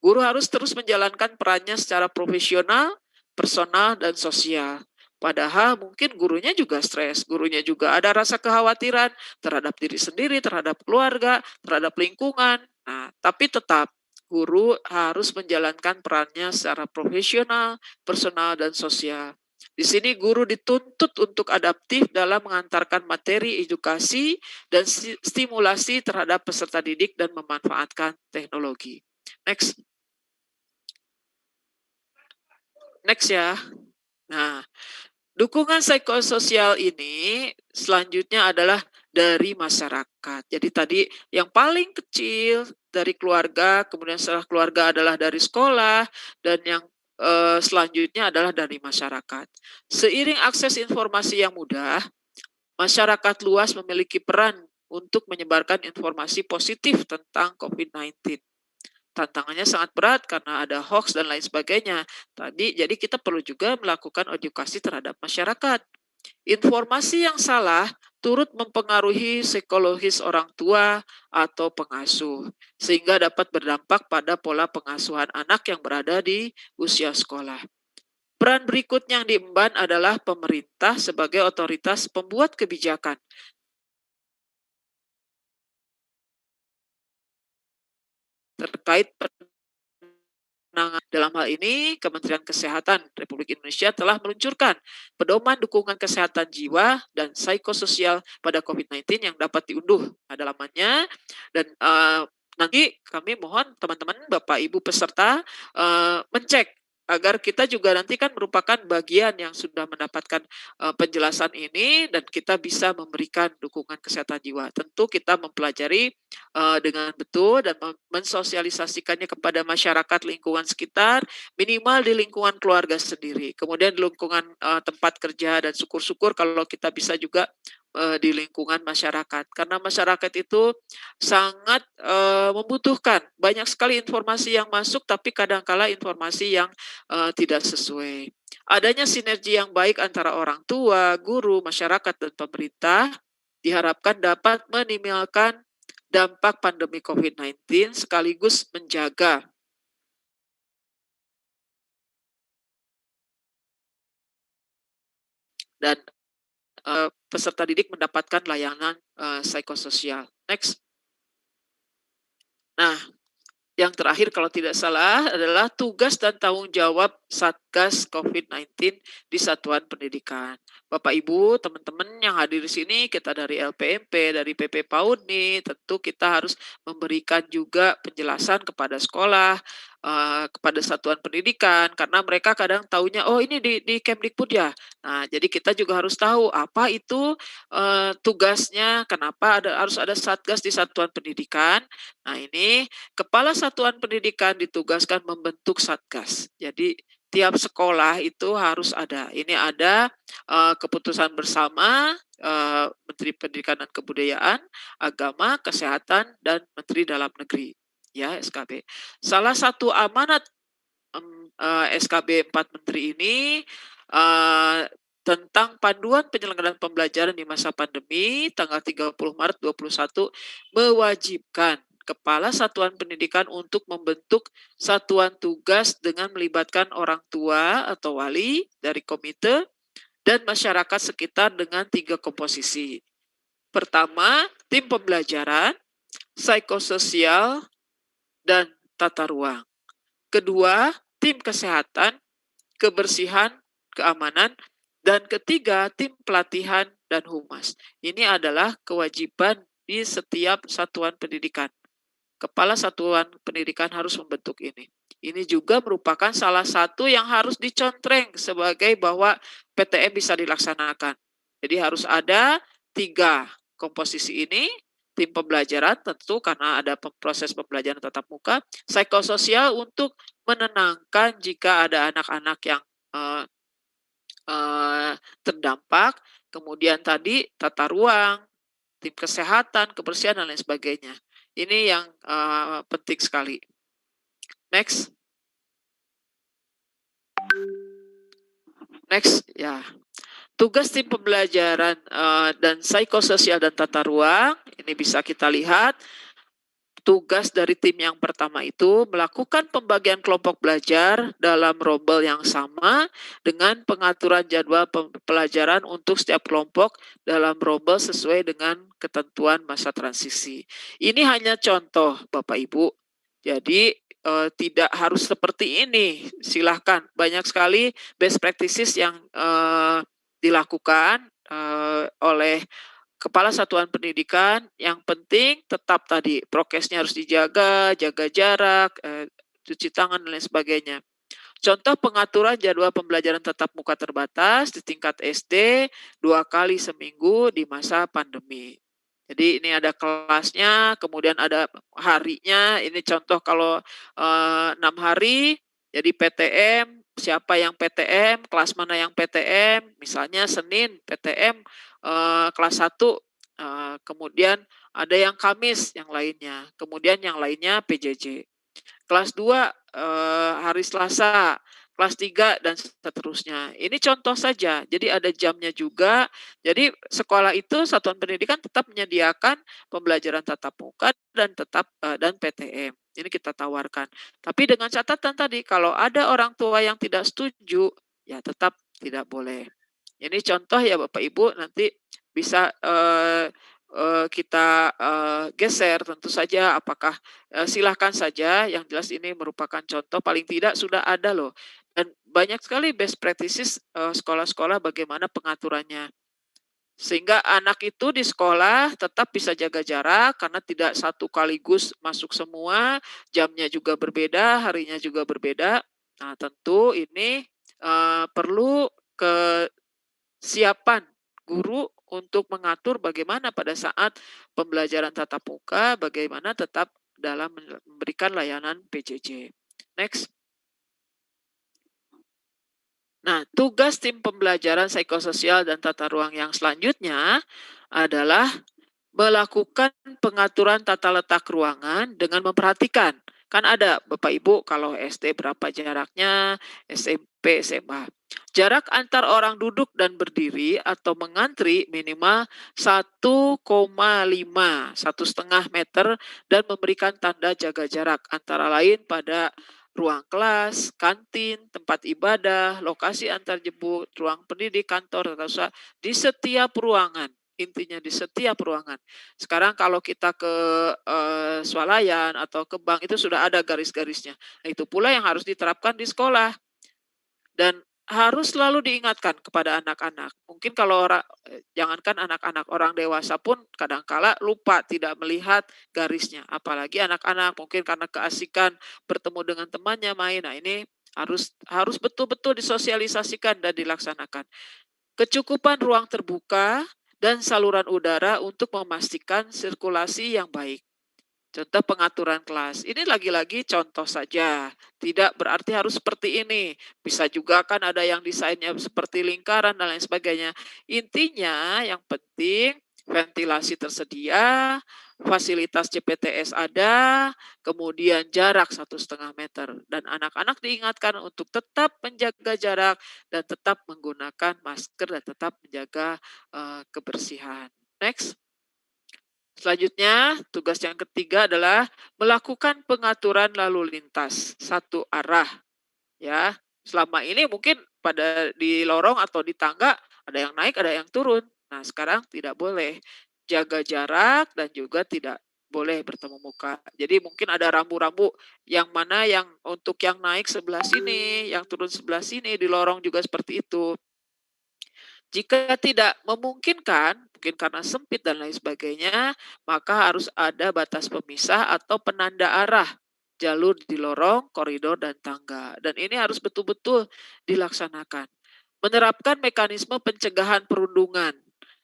Guru harus terus menjalankan perannya secara profesional, personal, dan sosial. Padahal mungkin gurunya juga stres, gurunya juga ada rasa kekhawatiran terhadap diri sendiri, terhadap keluarga, terhadap lingkungan. Nah, tapi tetap guru harus menjalankan perannya secara profesional, personal, dan sosial. Di sini guru dituntut untuk adaptif dalam mengantarkan materi edukasi dan stimulasi terhadap peserta didik dan memanfaatkan teknologi. Next. Next ya. Nah, dukungan psikososial ini selanjutnya adalah dari masyarakat. Jadi tadi yang paling kecil dari keluarga, kemudian setelah keluarga adalah dari sekolah, dan yang selanjutnya adalah dari masyarakat. Seiring akses informasi yang mudah, masyarakat luas memiliki peran untuk menyebarkan informasi positif tentang COVID-19. Tantangannya sangat berat karena ada hoax dan lain sebagainya. Jadi kita perlu juga melakukan edukasi terhadap masyarakat. Informasi yang salah turut mempengaruhi psikologis orang tua atau pengasuh, sehingga dapat berdampak pada pola pengasuhan anak yang berada di usia sekolah. Peran berikutnya yang diemban adalah pemerintah sebagai otoritas pembuat kebijakan. Terkait dalam hal ini, Kementerian Kesehatan Republik Indonesia telah meluncurkan pedoman dukungan kesehatan jiwa dan psikososial pada COVID-19 yang dapat diunduh halamannya, dan nanti kami mohon teman-teman, Bapak Ibu peserta mencek agar kita juga nanti kan merupakan bagian yang sudah mendapatkan penjelasan ini, dan kita bisa memberikan dukungan kesehatan jiwa. Tentu kita mempelajari dengan betul dan mensosialisasikannya kepada masyarakat lingkungan sekitar, minimal di lingkungan keluarga sendiri. Kemudian di lingkungan tempat kerja, dan syukur-syukur kalau kita bisa juga di lingkungan masyarakat. Karena masyarakat itu sangat membutuhkan banyak sekali informasi yang masuk, tapi kadangkala informasi yang tidak sesuai. Adanya sinergi yang baik antara orang tua, guru, masyarakat, dan pemerintah diharapkan dapat meminimalkan dampak pandemi COVID-19 sekaligus menjaga dan peserta didik mendapatkan layanan psikososial. Next. Nah, yang terakhir kalau tidak salah adalah tugas dan tanggung jawab Satgas COVID-19 di satuan pendidikan. Bapak Ibu, teman-teman yang hadir di sini, kita dari LPMP, dari PP PAUD nih, tentu kita harus memberikan juga penjelasan kepada sekolah, kepada satuan pendidikan, karena mereka kadang taunya, oh ini di Kemdikbud ya. Nah, jadi kita juga harus tahu apa itu tugasnya, kenapa harus ada Satgas di satuan pendidikan. Nah, ini Kepala Satuan Pendidikan ditugaskan membentuk Satgas. Jadi tiap sekolah itu harus ada. Ini ada keputusan bersama Menteri Pendidikan dan Kebudayaan, Agama, Kesehatan, dan Menteri Dalam Negeri, ya SKB. Salah satu amanat SKB 4 Menteri ini tentang panduan penyelenggaraan pembelajaran di masa pandemi tanggal 30 Maret 2021 mewajibkan Kepala Satuan Pendidikan untuk membentuk satuan tugas dengan melibatkan orang tua atau wali dari komite dan masyarakat sekitar dengan 3 komposisi. Pertama, tim pembelajaran, psikososial, dan tata ruang. Kedua, tim kesehatan, kebersihan, keamanan, dan ketiga, tim pelatihan dan humas. Ini adalah kewajiban di setiap satuan pendidikan. Kepala Satuan Pendidikan harus membentuk ini. Ini juga merupakan salah satu yang harus dicontreng sebagai bahwa PTM bisa dilaksanakan. Jadi harus ada 3 komposisi ini, tim pembelajaran tentu karena ada proses pembelajaran tatap muka, psikososial untuk menenangkan jika ada anak-anak yang terdampak, kemudian tadi tata ruang, tim kesehatan, kebersihan, dan lain sebagainya. Ini yang penting sekali. Next. Next, ya. Tugas tim pembelajaran dan psikososial dan tata ruang, ini bisa kita lihat. Tugas dari tim yang pertama itu melakukan pembagian kelompok belajar dalam rombel yang sama dengan pengaturan jadwal pelajaran untuk setiap kelompok dalam rombel sesuai dengan ketentuan masa transisi. Ini hanya contoh, Bapak Ibu. Jadi tidak harus seperti ini. Silahkan, banyak sekali best practices yang dilakukan oleh Kepala Satuan Pendidikan. Yang penting tetap tadi prokesnya harus dijaga, jaga jarak, cuci tangan dan lain sebagainya. Contoh pengaturan jadwal pembelajaran tatap muka terbatas di tingkat SD 2 kali seminggu di masa pandemi. Jadi ini ada kelasnya, kemudian ada harinya. Ini contoh kalau 6 hari, jadi PTM, siapa yang PTM, kelas mana yang PTM, misalnya Senin PTM kelas 1, kemudian ada yang Kamis yang lainnya, kemudian yang lainnya PJJ. Kelas 2 hari Selasa, kelas 3 dan seterusnya. Ini contoh saja. Jadi ada jamnya juga. Jadi sekolah itu satuan pendidikan tetap menyediakan pembelajaran tatap muka dan dan PTM. Ini kita tawarkan. Tapi dengan catatan tadi kalau ada orang tua yang tidak setuju, ya tetap tidak boleh. Ini contoh ya Bapak Ibu, nanti bisa kita geser tentu saja apakah silahkan saja, yang jelas ini merupakan contoh, paling tidak sudah ada loh. Dan banyak sekali best practices sekolah-sekolah bagaimana pengaturannya. Sehingga anak itu di sekolah tetap bisa jaga jarak karena tidak satu kaligus masuk semua, jamnya juga berbeda, harinya juga berbeda. Nah tentu ini perlu kesiapan guru untuk mengatur bagaimana pada saat pembelajaran tatap muka, bagaimana tetap dalam memberikan layanan PJJ. Next. Nah, tugas tim pembelajaran psikososial dan tata ruang yang selanjutnya adalah melakukan pengaturan tata letak ruangan dengan memperhatikan. Kan ada Bapak Ibu kalau SD berapa jaraknya, SMP, SMA. Jarak antar orang duduk dan berdiri atau mengantri minimal 1,5 meter dan memberikan tanda jaga jarak antara lain pada ruang kelas, kantin, tempat ibadah, lokasi antar jemput, ruang pendidik, kantor, tata usaha, di setiap ruangan. Intinya di setiap ruangan. Sekarang kalau kita ke swalayan atau ke bank itu sudah ada garis-garisnya. Nah, itu pula yang harus diterapkan di sekolah. Dan harus selalu diingatkan kepada anak-anak. Mungkin kalau jangankan anak-anak, orang dewasa pun kadangkala lupa tidak melihat garisnya. Apalagi anak-anak mungkin karena keasikan bertemu dengan temannya main. Nah, ini harus betul-betul disosialisasikan dan dilaksanakan. Kecukupan ruang terbuka dan saluran udara untuk memastikan sirkulasi yang baik. Contoh pengaturan kelas. Ini lagi-lagi contoh saja. Tidak berarti harus seperti ini. Bisa juga kan ada yang desainnya seperti lingkaran dan lain sebagainya. Intinya yang penting ventilasi tersedia, fasilitas CPTS ada, kemudian jarak 1,5 meter. Dan anak-anak diingatkan untuk tetap menjaga jarak dan tetap menggunakan masker dan tetap menjaga kebersihan. Next. Selanjutnya, tugas yang ketiga adalah melakukan pengaturan lalu lintas satu arah. Ya, selama ini mungkin pada di lorong atau di tangga ada yang naik, ada yang turun. Nah, sekarang tidak boleh. Jaga jarak dan juga tidak boleh bertemu muka. Jadi mungkin ada rambu-rambu yang mana yang untuk yang naik sebelah sini, yang turun sebelah sini, di lorong juga seperti itu. Jika tidak memungkinkan, mungkin karena sempit dan lain sebagainya, maka harus ada batas pemisah atau penanda arah jalur di lorong, koridor, dan tangga. Dan ini harus betul-betul dilaksanakan. Menerapkan mekanisme pencegahan perundungan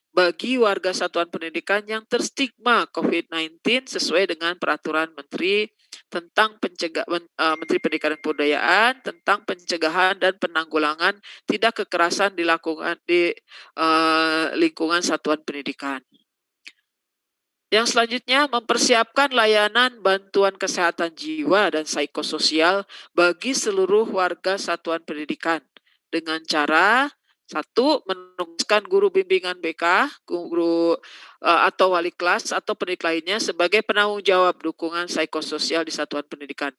bagi warga satuan pendidikan yang terstigma COVID-19 sesuai dengan peraturan Menteri tentang Menteri Pendidikan dan Kebudayaan tentang pencegahan dan penanggulangan tindak kekerasan di lingkungan satuan pendidikan. Yang selanjutnya, mempersiapkan layanan bantuan kesehatan jiwa dan psikososial bagi seluruh warga satuan pendidikan dengan cara satu, menugaskan guru bimbingan BK, guru atau wali kelas atau pendidik lainnya sebagai penanggung jawab dukungan psikososial di satuan pendidikan.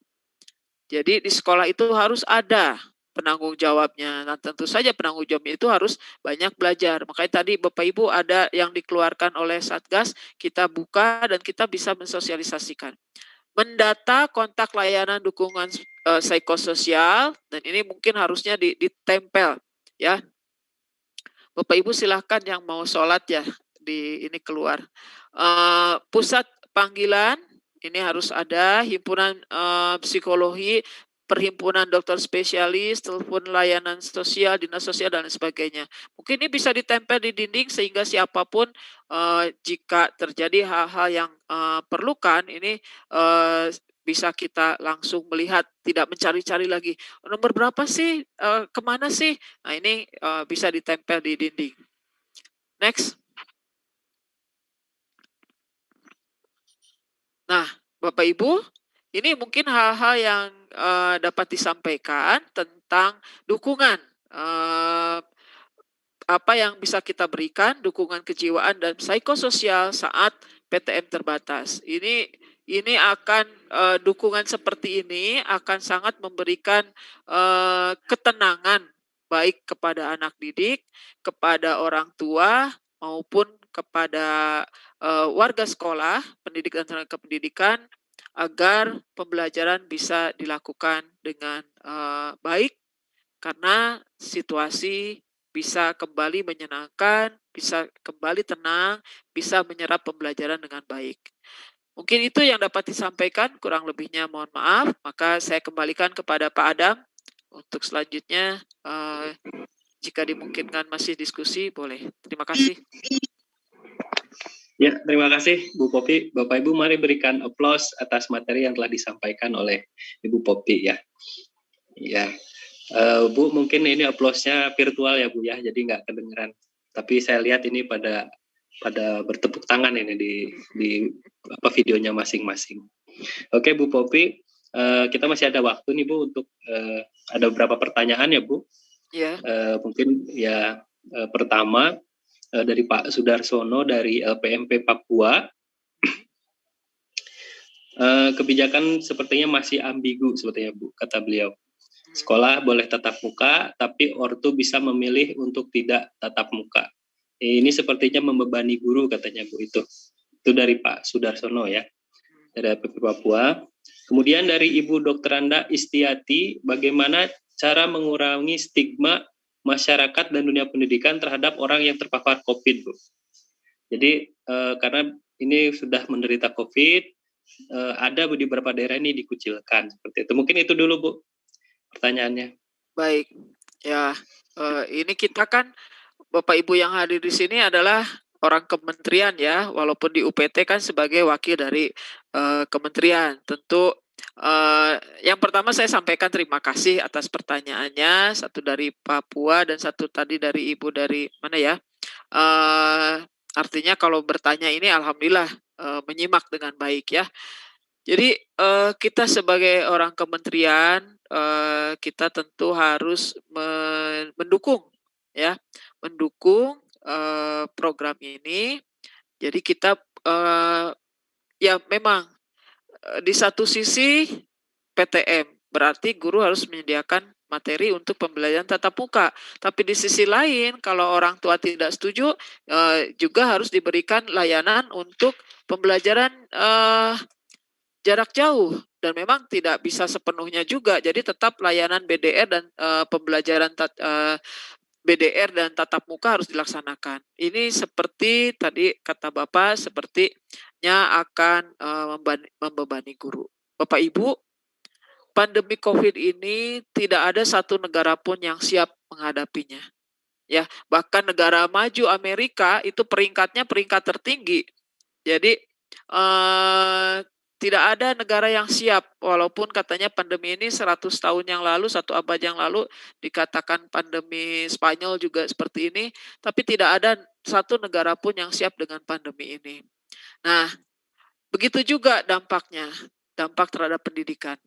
Jadi di sekolah itu harus ada penanggung jawabnya. Nah, tentu saja penanggung jawabnya itu harus banyak belajar. Makanya tadi Bapak Ibu ada yang dikeluarkan oleh Satgas, kita buka dan kita bisa mensosialisasikan. Mendata kontak layanan dukungan psikososial, dan ini mungkin harusnya ditempel ya. Bapak Ibu silahkan yang mau sholat ya di ini keluar. Pusat panggilan ini harus ada, himpunan psikologi, perhimpunan dokter spesialis, telepon layanan sosial, dinas sosial dan lain sebagainya. Mungkin ini bisa ditempel di dinding sehingga siapapun jika terjadi hal-hal yang perlukan ini bisa kita langsung melihat, tidak mencari-cari lagi. Nomor berapa sih? Kemana sih? Nah, ini bisa ditempel di dinding. Next. Nah, Bapak Ibu, ini mungkin hal-hal yang dapat disampaikan tentang dukungan. Apa yang bisa kita berikan, dukungan kejiwaan dan psikososial saat PTM terbatas. Ini akan dukungan seperti ini akan sangat memberikan ketenangan baik kepada anak didik, kepada orang tua maupun kepada warga sekolah, pendidik dan tenaga pendidikan agar pembelajaran bisa dilakukan dengan baik karena situasi bisa kembali menyenangkan, bisa kembali tenang, bisa menyerap pembelajaran dengan baik. Mungkin itu yang dapat disampaikan, kurang lebihnya mohon maaf. Maka saya kembalikan kepada Pak Adam untuk selanjutnya. Jika dimungkinkan masih diskusi, boleh. Terima kasih. Ya, terima kasih Bu Popi. Bapak Ibu mari berikan aplaus atas materi yang telah disampaikan oleh Ibu Popi ya. Ya, Bu mungkin ini aplausnya virtual ya Bu ya, jadi nggak kedengeran. Tapi saya lihat ini pada bertepuk tangan ini di videonya masing-masing. Oke Bu Popi, kita masih ada waktu nih Bu untuk ada beberapa pertanyaan ya Bu. Ya. Mungkin ya pertama dari Pak Sudarsono dari LPMP Papua. Kebijakan sepertinya masih ambigu sepertinya Bu, kata beliau. Sekolah boleh tatap muka, tapi ortu bisa memilih untuk tidak tatap muka. Ini sepertinya membebani guru katanya Bu itu. Itu dari Pak Sudarsono ya, dari LPMP Papua. Kemudian dari Ibu Dr. Anda Istiati, bagaimana cara mengurangi stigma masyarakat dan dunia pendidikan terhadap orang yang terpapar COVID, Bu? Jadi karena ini sudah menderita COVID, ada di beberapa daerah ini dikucilkan seperti itu. Mungkin itu dulu Bu pertanyaannya. Baik, ya ini kita kan Bapak Ibu yang hadir di sini adalah orang kementerian ya, walaupun di UPT kan sebagai wakil dari kementerian. Tentu yang pertama saya sampaikan terima kasih atas pertanyaannya, satu dari Papua dan satu tadi dari Ibu dari mana ya? Artinya kalau bertanya ini alhamdulillah menyimak dengan baik ya. Jadi kita sebagai orang kementerian kita tentu harus mendukung ya, mendukung program ini. Jadi kita ya memang di satu sisi PTM, berarti guru harus menyediakan materi untuk pembelajaran tatap muka. Tapi di sisi lain, kalau orang tua tidak setuju, juga harus diberikan layanan untuk pembelajaran jarak jauh. Dan memang tidak bisa sepenuhnya juga. Jadi tetap layanan BDR dan pembelajaran BDR dan tatap muka harus dilaksanakan. Ini seperti tadi kata Bapak, sepertinya akan membebani guru. Bapak Ibu, pandemi COVID ini tidak ada satu negara pun yang siap menghadapinya. Ya, bahkan negara maju Amerika itu peringkatnya peringkat tertinggi. Jadi tidak ada negara yang siap, walaupun katanya pandemi ini 100 tahun yang lalu, 1 abad yang lalu dikatakan pandemi Spanyol juga seperti ini, tapi tidak ada satu negara pun yang siap dengan pandemi ini. Nah, begitu juga dampaknya, dampak terhadap pendidikan.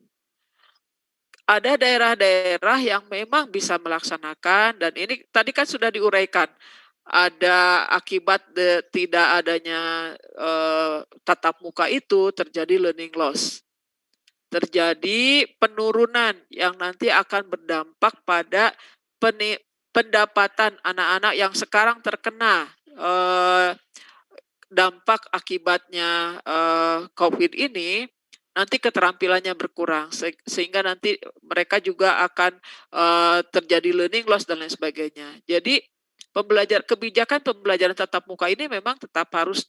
Ada daerah-daerah yang memang bisa melaksanakan, dan ini tadi kan sudah diuraikan, ada akibat tidak adanya tatap muka itu terjadi learning loss. Terjadi penurunan yang nanti akan berdampak pada pendapatan anak-anak yang sekarang terkena dampak akibatnya COVID ini, nanti keterampilannya berkurang sehingga nanti mereka juga akan terjadi learning loss dan lain sebagainya. Jadi kebijakan pembelajaran tatap muka ini memang tetap harus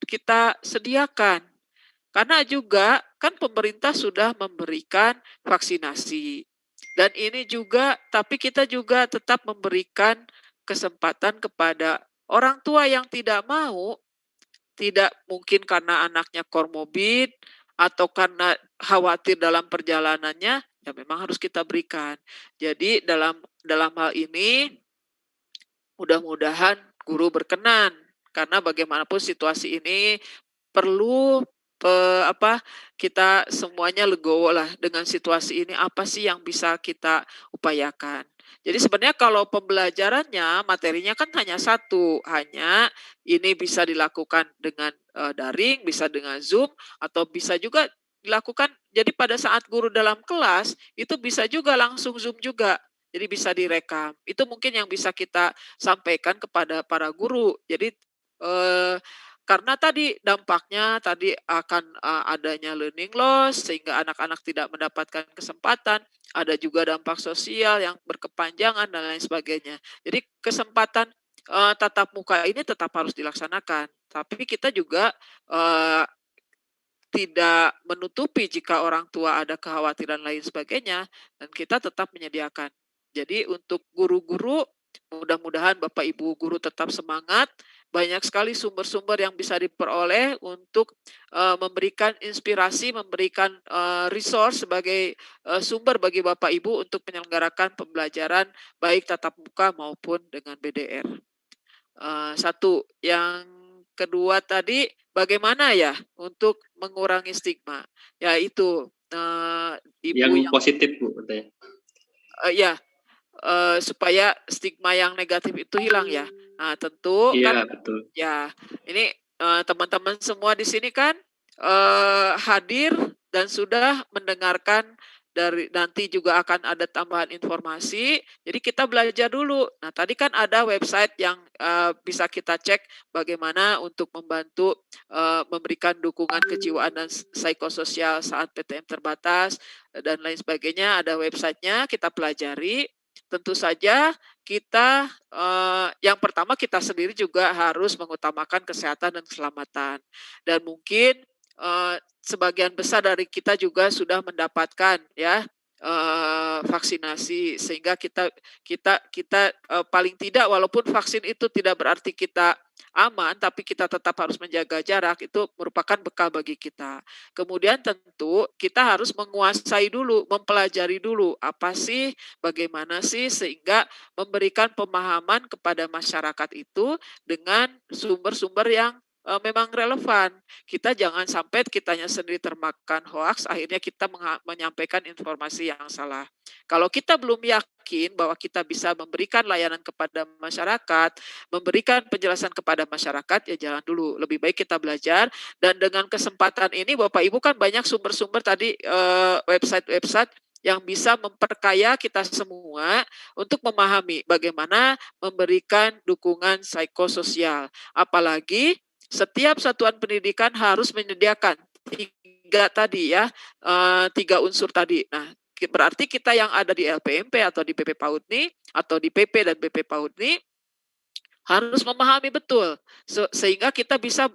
kita sediakan. Karena juga kan pemerintah sudah memberikan vaksinasi. Dan ini juga, tapi kita juga tetap memberikan kesempatan kepada orang tua yang tidak mau, tidak mungkin karena anaknya komorbid atau karena khawatir dalam perjalanannya, ya memang harus kita berikan. Jadi dalam hal ini mudah-mudahan guru berkenan, karena bagaimanapun situasi ini perlu kita semuanya legowo lah dengan situasi ini, apa sih yang bisa kita upayakan. Jadi sebenarnya kalau pembelajarannya, materinya kan hanya satu, hanya ini bisa dilakukan dengan daring, bisa dengan Zoom, atau bisa juga dilakukan, jadi pada saat guru dalam kelas, itu bisa juga langsung Zoom juga. Jadi bisa direkam. Itu mungkin yang bisa kita sampaikan kepada para guru. Jadi karena tadi dampaknya tadi akan adanya learning loss sehingga anak-anak tidak mendapatkan kesempatan. Ada juga dampak sosial yang berkepanjangan dan lain sebagainya. Jadi kesempatan tatap muka ini tetap harus dilaksanakan. Tapi kita juga tidak menutupi jika orang tua ada kekhawatiran lain sebagainya, dan kita tetap menyediakan. Jadi untuk guru-guru, mudah-mudahan Bapak Ibu guru tetap semangat. Banyak sekali sumber-sumber yang bisa diperoleh untuk memberikan inspirasi, memberikan resource sebagai sumber bagi Bapak Ibu untuk menyelenggarakan pembelajaran baik tatap muka maupun dengan BDR. Satu, yang kedua tadi bagaimana ya untuk mengurangi stigma, yaitu ibu yang positif Bu katanya. Ya, supaya stigma yang negatif itu hilang ya. Nah tentu Iya, kan betul. ya ini teman-teman semua di sini kan hadir dan sudah mendengarkan, dari nanti juga akan ada tambahan informasi. Jadi kita belajar dulu. Nah tadi kan ada website yang bisa kita cek bagaimana untuk membantu memberikan dukungan kejiwaan dan psikososial saat PTM terbatas dan lain sebagainya. Ada websitenya, kita pelajari. Tentu saja kita yang pertama kita sendiri juga harus mengutamakan kesehatan dan keselamatan. Dan mungkin sebagian besar dari kita juga sudah mendapatkan ya vaksinasi, sehingga kita kita kita paling tidak walaupun vaksin itu tidak berarti kita aman, tapi kita tetap harus menjaga jarak, itu merupakan bekal bagi kita. Kemudian tentu kita harus menguasai dulu, mempelajari dulu apa sih, bagaimana sih, sehingga memberikan pemahaman kepada masyarakat itu dengan sumber-sumber yang memang relevan. Kita jangan sampai kitanya sendiri termakan hoaks, akhirnya kita menyampaikan informasi yang salah. Kalau kita belum yakin bahwa kita bisa memberikan layanan kepada masyarakat, memberikan penjelasan kepada masyarakat, ya jangan dulu. Lebih baik kita belajar, dan dengan kesempatan ini Bapak Ibu kan banyak sumber-sumber tadi, website-website yang bisa memperkaya kita semua untuk memahami bagaimana memberikan dukungan psikososial. Apalagi setiap satuan pendidikan harus menyediakan 3 tadi ya, 3 unsur tadi. Nah, berarti kita yang ada di LPMP atau di PP PAUDNI atau di PP dan BP PAUDNI harus memahami betul, sehingga kita bisa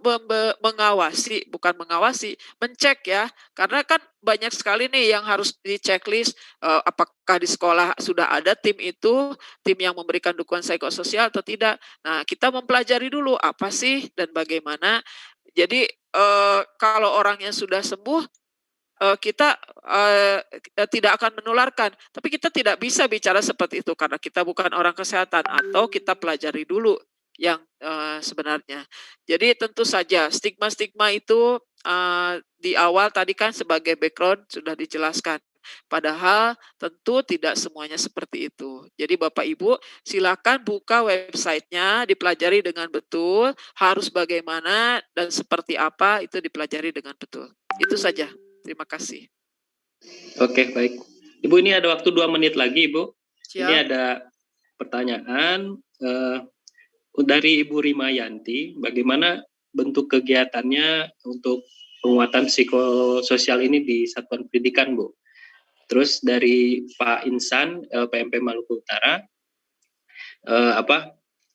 mengawasi, bukan mengawasi, mencek ya. Karena kan banyak sekali nih yang harus di checklist, apakah di sekolah sudah ada tim itu, tim yang memberikan dukungan psikososial atau tidak. Nah, kita mempelajari dulu apa sih dan bagaimana. Jadi, kalau orangnya sudah sembuh, kita tidak akan menularkan. Tapi kita tidak bisa bicara seperti itu karena kita bukan orang kesehatan, atau kita pelajari dulu yang sebenarnya. Jadi tentu saja stigma-stigma itu di awal tadi kan sebagai background sudah dijelaskan. Padahal tentu tidak semuanya seperti itu. Jadi Bapak Ibu silakan buka websitenya, dipelajari dengan betul, harus bagaimana dan seperti apa itu dipelajari dengan betul. Itu saja. Terima kasih. Oke, baik. Ibu, ini ada waktu 2 menit lagi, Ibu. Siap. Ini ada pertanyaan dari Ibu Rimayanti, bagaimana bentuk kegiatannya untuk penguatan psikososial ini di satuan pendidikan, Bu? Terus dari Pak Insan, PMP Maluku Utara,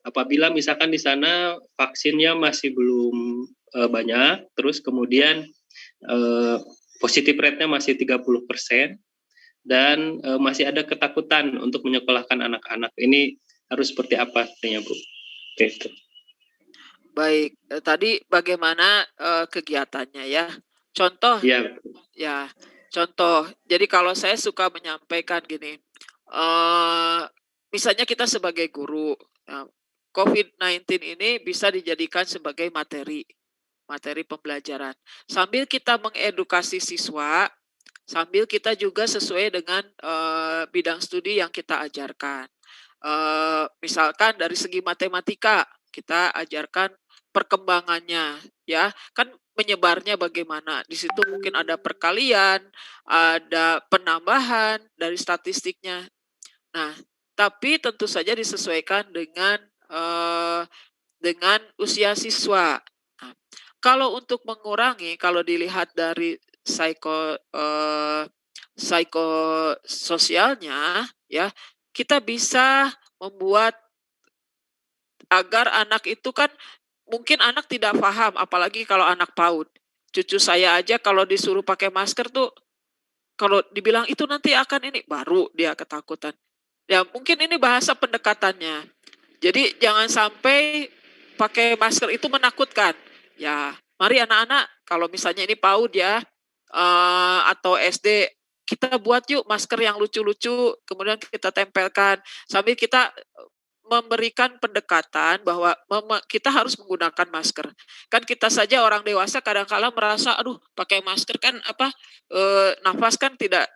apabila misalkan di sana vaksinnya masih belum banyak, terus kemudian positif rate-nya masih 30%, dan masih ada ketakutan untuk menyekolahkan anak-anak. Ini harus seperti apa katanya, Bu? Oke, itu. Baik, tadi bagaimana kegiatannya ya? Contoh, ya, contoh. Jadi kalau saya suka menyampaikan gini, misalnya kita sebagai guru, COVID-19 ini bisa dijadikan sebagai materi pembelajaran. Sambil kita mengedukasi siswa, sambil kita juga sesuai dengan bidang studi yang kita ajarkan. Misalkan dari segi matematika, kita ajarkan perkembangannya, ya kan menyebarnya bagaimana. Di situ mungkin ada perkalian, ada penambahan dari statistiknya. Nah, tapi tentu saja disesuaikan dengan usia siswa. Nah, kalau untuk mengurangi, kalau dilihat dari psikososialnya, ya kita bisa membuat agar anak itu kan mungkin anak tidak paham, apalagi kalau anak PAUD. Cucu saya aja kalau disuruh pakai masker tuh, kalau dibilang itu nanti akan ini, baru dia ketakutan. Ya mungkin ini bahasa pendekatannya. Jadi jangan sampai pakai masker itu menakutkan. Ya, mari anak-anak kalau misalnya ini PAUD ya, atau SD, kita buat yuk masker yang lucu-lucu, kemudian kita tempelkan sambil kita memberikan pendekatan bahwa kita harus menggunakan masker. Kan kita saja orang dewasa kadang-kala merasa, aduh pakai masker kan nafas kan tidak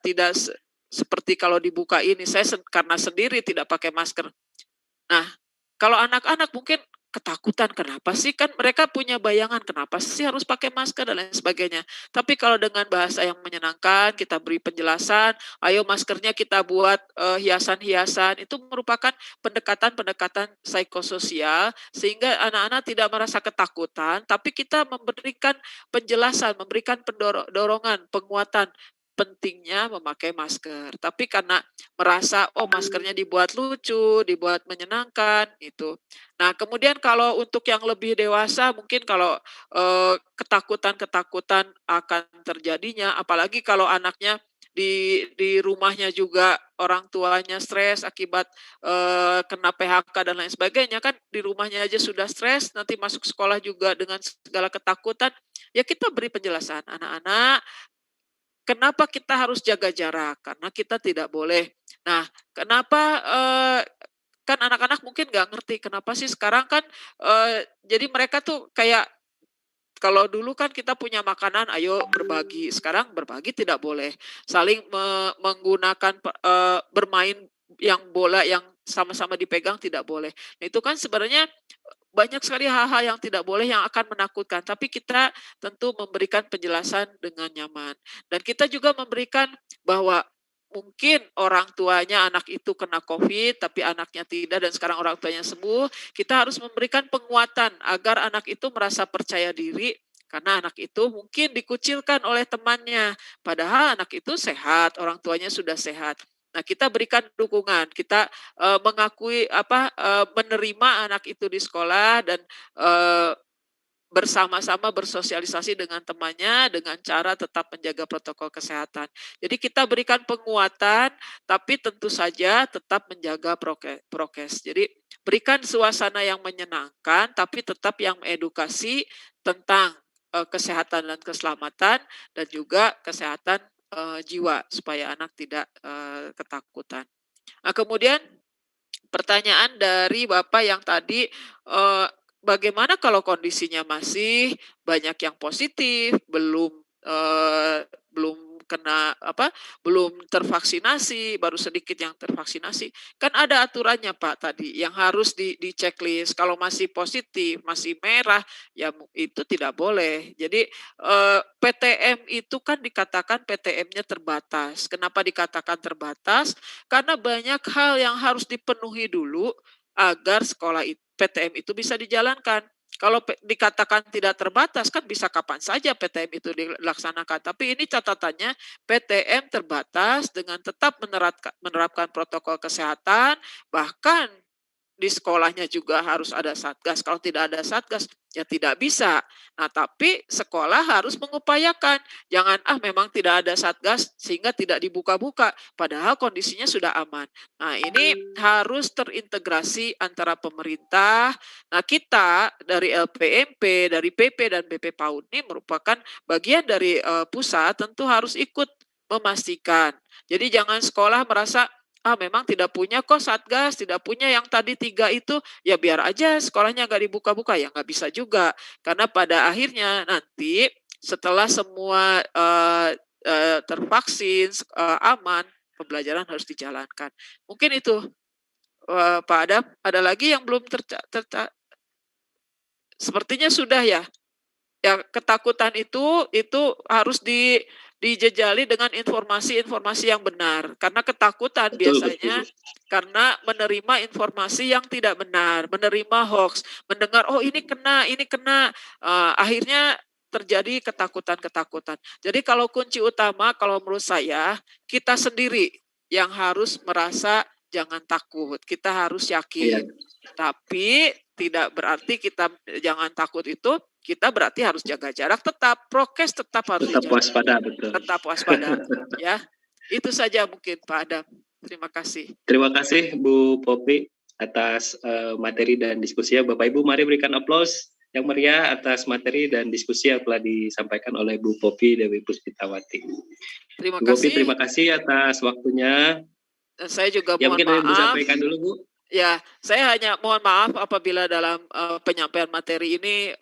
seperti kalau dibuka ini. Saya karena sendiri tidak pakai masker. Nah, kalau anak-anak mungkin ketakutan, kenapa sih, kan mereka punya bayangan kenapa sih harus pakai masker dan lain sebagainya. Tapi kalau dengan bahasa yang menyenangkan, kita beri penjelasan, ayo maskernya kita buat hiasan-hiasan, itu merupakan pendekatan-pendekatan psikososial sehingga anak-anak tidak merasa ketakutan, tapi kita memberikan penjelasan, memberikan dorongan, penguatan pentingnya memakai masker. Tapi karena merasa maskernya dibuat lucu, dibuat menyenangkan itu. Nah, kemudian kalau untuk yang lebih dewasa mungkin kalau ketakutan-ketakutan akan terjadinya, apalagi kalau anaknya di rumahnya juga orang tuanya stres akibat kena PHK dan lain sebagainya, kan di rumahnya aja sudah stres, nanti masuk sekolah juga dengan segala ketakutan. Ya kita beri penjelasan, anak-anak, kenapa kita harus jaga jarak? Karena kita tidak boleh. Nah, kenapa kan anak-anak mungkin nggak ngerti kenapa sih sekarang kan jadi mereka tuh kayak kalau dulu kan kita punya makanan, ayo berbagi. Sekarang berbagi tidak boleh. Saling menggunakan bermain yang bola yang sama-sama dipegang tidak boleh. Nah, itu kan sebenarnya banyak sekali hal-hal yang tidak boleh yang akan menakutkan. Tapi kita tentu memberikan penjelasan dengan nyaman. Dan kita juga memberikan bahwa mungkin orang tuanya anak itu kena COVID, tapi anaknya tidak dan sekarang orang tuanya sembuh. Kita harus memberikan penguatan agar anak itu merasa percaya diri karena anak itu mungkin dikucilkan oleh temannya. Padahal anak itu sehat, orang tuanya sudah sehat. Nah, kita berikan dukungan, kita mengakui menerima anak itu di sekolah dan bersama-sama bersosialisasi dengan temannya dengan cara tetap menjaga protokol kesehatan. Jadi kita berikan penguatan, tapi tentu saja tetap menjaga prokes. Jadi berikan suasana yang menyenangkan, tapi tetap yang mengedukasi tentang kesehatan dan keselamatan dan juga kesehatan jiwa supaya anak tidak ketakutan. Nah, kemudian pertanyaan dari Bapak yang tadi, bagaimana kalau kondisinya masih banyak yang positif, belum kena belum tervaksinasi, baru sedikit yang tervaksinasi. Kan ada aturannya Pak tadi yang harus di checklist. Kalau masih positif, masih merah, ya itu tidak boleh. Jadi PTM itu kan dikatakan PTM-nya terbatas. Kenapa dikatakan terbatas? Karena banyak hal yang harus dipenuhi dulu agar sekolah PTM itu bisa dijalankan. Kalau dikatakan tidak terbatas, kan bisa kapan saja PTM itu dilaksanakan. Tapi ini catatannya PTM terbatas dengan tetap menerapkan protokol kesehatan, bahkan di sekolahnya juga harus ada satgas. Kalau tidak ada satgas, ya tidak bisa. Nah, tapi sekolah harus mengupayakan. Jangan, memang tidak ada satgas sehingga tidak dibuka-buka. Padahal kondisinya sudah aman. Nah, ini harus terintegrasi antara pemerintah. Nah, kita dari LPMP, dari PP dan BP PAUD ini merupakan bagian dari pusat tentu harus ikut memastikan. Jadi jangan sekolah merasa, memang tidak punya kok satgas, tidak punya yang tadi 3 itu, ya biar aja sekolahnya nggak dibuka-buka, ya nggak bisa juga. Karena pada akhirnya nanti setelah semua tervaksin, aman, pembelajaran harus dijalankan. Mungkin itu, Pak Adam, ada lagi yang belum sepertinya sudah ya. Ya, ketakutan itu harus dijejali dengan informasi-informasi yang benar. Karena ketakutan biasanya karena menerima informasi yang tidak benar, menerima hoax, mendengar ini kena, akhirnya terjadi ketakutan-ketakutan. Jadi kalau kunci utama kalau menurut saya, kita sendiri yang harus merasa jangan takut. Kita harus yakin. Tapi tidak berarti kita jangan takut itu kita berarti harus jaga jarak, tetap prokes tetap harus waspada, betul. Tetap waspada, ya. Itu saja mungkin Pak Adam. Terima kasih. Terima kasih Bu Popi atas materi dan diskusinya. Bapak Ibu, mari berikan aplaus yang meriah atas materi dan diskusi yang telah disampaikan oleh Bu Popi Dewi Puspitawati. Terima Bu kasih. Popi, terima kasih atas waktunya. Dan saya juga mohon mungkin maaf. Disampaikan dulu Bu. Ya, saya hanya mohon maaf apabila dalam penyampaian materi ini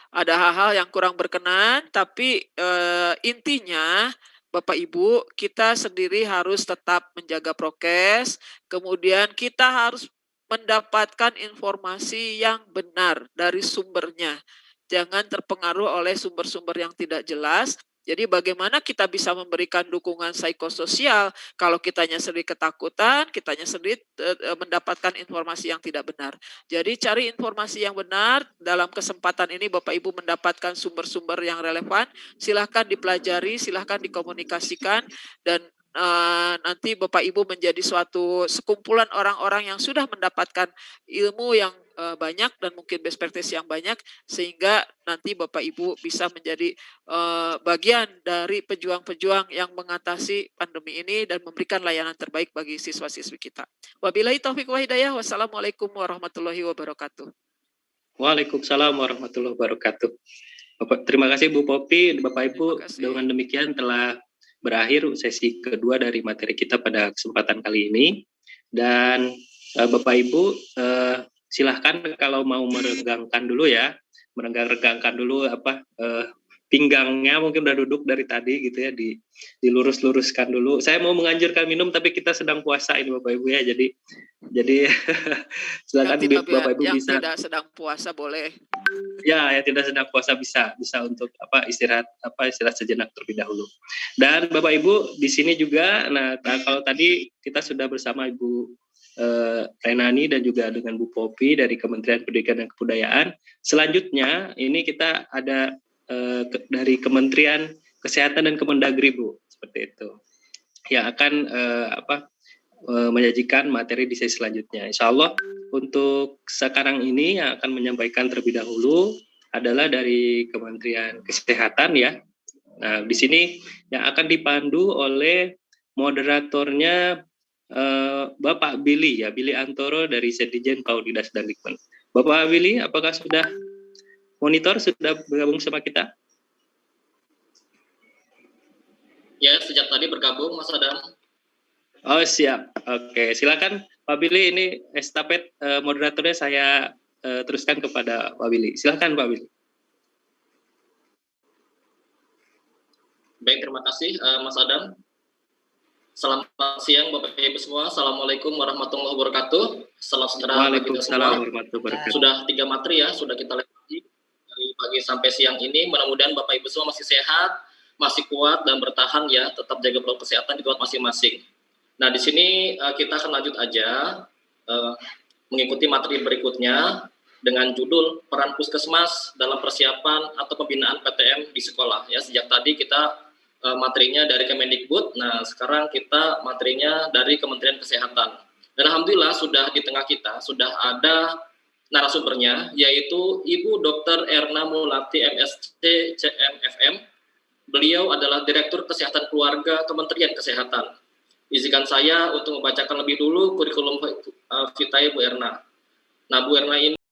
ada hal-hal yang kurang berkenan, tapi intinya Bapak Ibu, kita sendiri harus tetap menjaga prokes, kemudian kita harus mendapatkan informasi yang benar dari sumbernya. Jangan terpengaruh oleh sumber-sumber yang tidak jelas. Jadi bagaimana kita bisa memberikan dukungan psikososial kalau kitanya sendiri ketakutan, kitanya sendiri mendapatkan informasi yang tidak benar. Jadi cari informasi yang benar. Dalam kesempatan ini Bapak Ibu mendapatkan sumber-sumber yang relevan, silahkan dipelajari, silahkan dikomunikasikan, dan nanti Bapak Ibu menjadi suatu sekumpulan orang-orang yang sudah mendapatkan ilmu yang banyak dan mungkin best practice yang banyak, sehingga nanti Bapak Ibu bisa menjadi bagian dari pejuang-pejuang yang mengatasi pandemi ini dan memberikan layanan terbaik bagi siswa-siswi kita. Wabillahi taufiq wa hidayah. Wassalamualaikum warahmatullahi wabarakatuh. Waalaikumsalam warahmatullahi wabarakatuh. Terima kasih Bu Popi, Bapak Ibu. Dengan demikian telah berakhir sesi kedua dari materi kita pada kesempatan kali ini. Dan Bapak Ibu silahkan kalau mau merenggangkan dulu ya, merenggangkan dulu pinggangnya, mungkin udah duduk dari tadi gitu ya, dilurus-luruskan dulu. Saya mau menganjurkan minum tapi kita sedang puasa ini Bapak Ibu ya, jadi silakan Bapak Ibu yang bisa. Yang tidak sedang puasa boleh. Ya, yang tidak sedang puasa bisa untuk istirahat sejenak terlebih dahulu. Dan Bapak Ibu di sini juga, nah kalau tadi kita sudah bersama Ibu Renani dan juga dengan Bu Popi dari Kementerian Pendidikan dan Kebudayaan. Selanjutnya ini kita ada dari Kementerian Kesehatan dan Kemendagri Bu, seperti itu, yang akan menyajikan materi di sesi selanjutnya. Insya Allah untuk sekarang ini yang akan menyampaikan terlebih dahulu adalah dari Kementerian Kesehatan ya. Nah di sini yang akan dipandu oleh moderatornya Bapak Billy Antoro dari Sedijen Paudidas dan Dikmen. Bapak Billy, apakah sudah monitor, sudah bergabung sama kita? Ya, sejak tadi bergabung Mas Adam. Oh siap, oke, silakan Pak Billy, ini estafet moderatornya saya teruskan kepada Pak Billy. Silakan Pak Billy. Baik, terima kasih Mas Adam. Selamat siang Bapak Ibu semua. Assalamualaikum warahmatullahi wabarakatuh. Salam sejahtera bagi kita semua. Sudah 3 materi ya, sudah kita lewati dari pagi sampai siang ini. Mudah-mudahan Bapak Ibu semua masih sehat, masih kuat dan bertahan ya, tetap jaga protokol kesehatan di tempat masing-masing. Nah, di sini kita akan lanjut aja mengikuti materi berikutnya dengan judul peran puskesmas dalam persiapan atau pembinaan PTM di sekolah ya. Sejak tadi kita materinya dari Kemendikbud, nah sekarang kita materinya dari Kementerian Kesehatan. Dan alhamdulillah sudah di tengah kita sudah ada narasumbernya, yaitu Ibu Dr. Erna Mulati MSc CMFM. Beliau adalah Direktur Kesehatan Keluarga Kementerian Kesehatan. Izinkan saya untuk membacakan lebih dulu kurikulum vitae Bu Erna. Nah, Bu Erna ini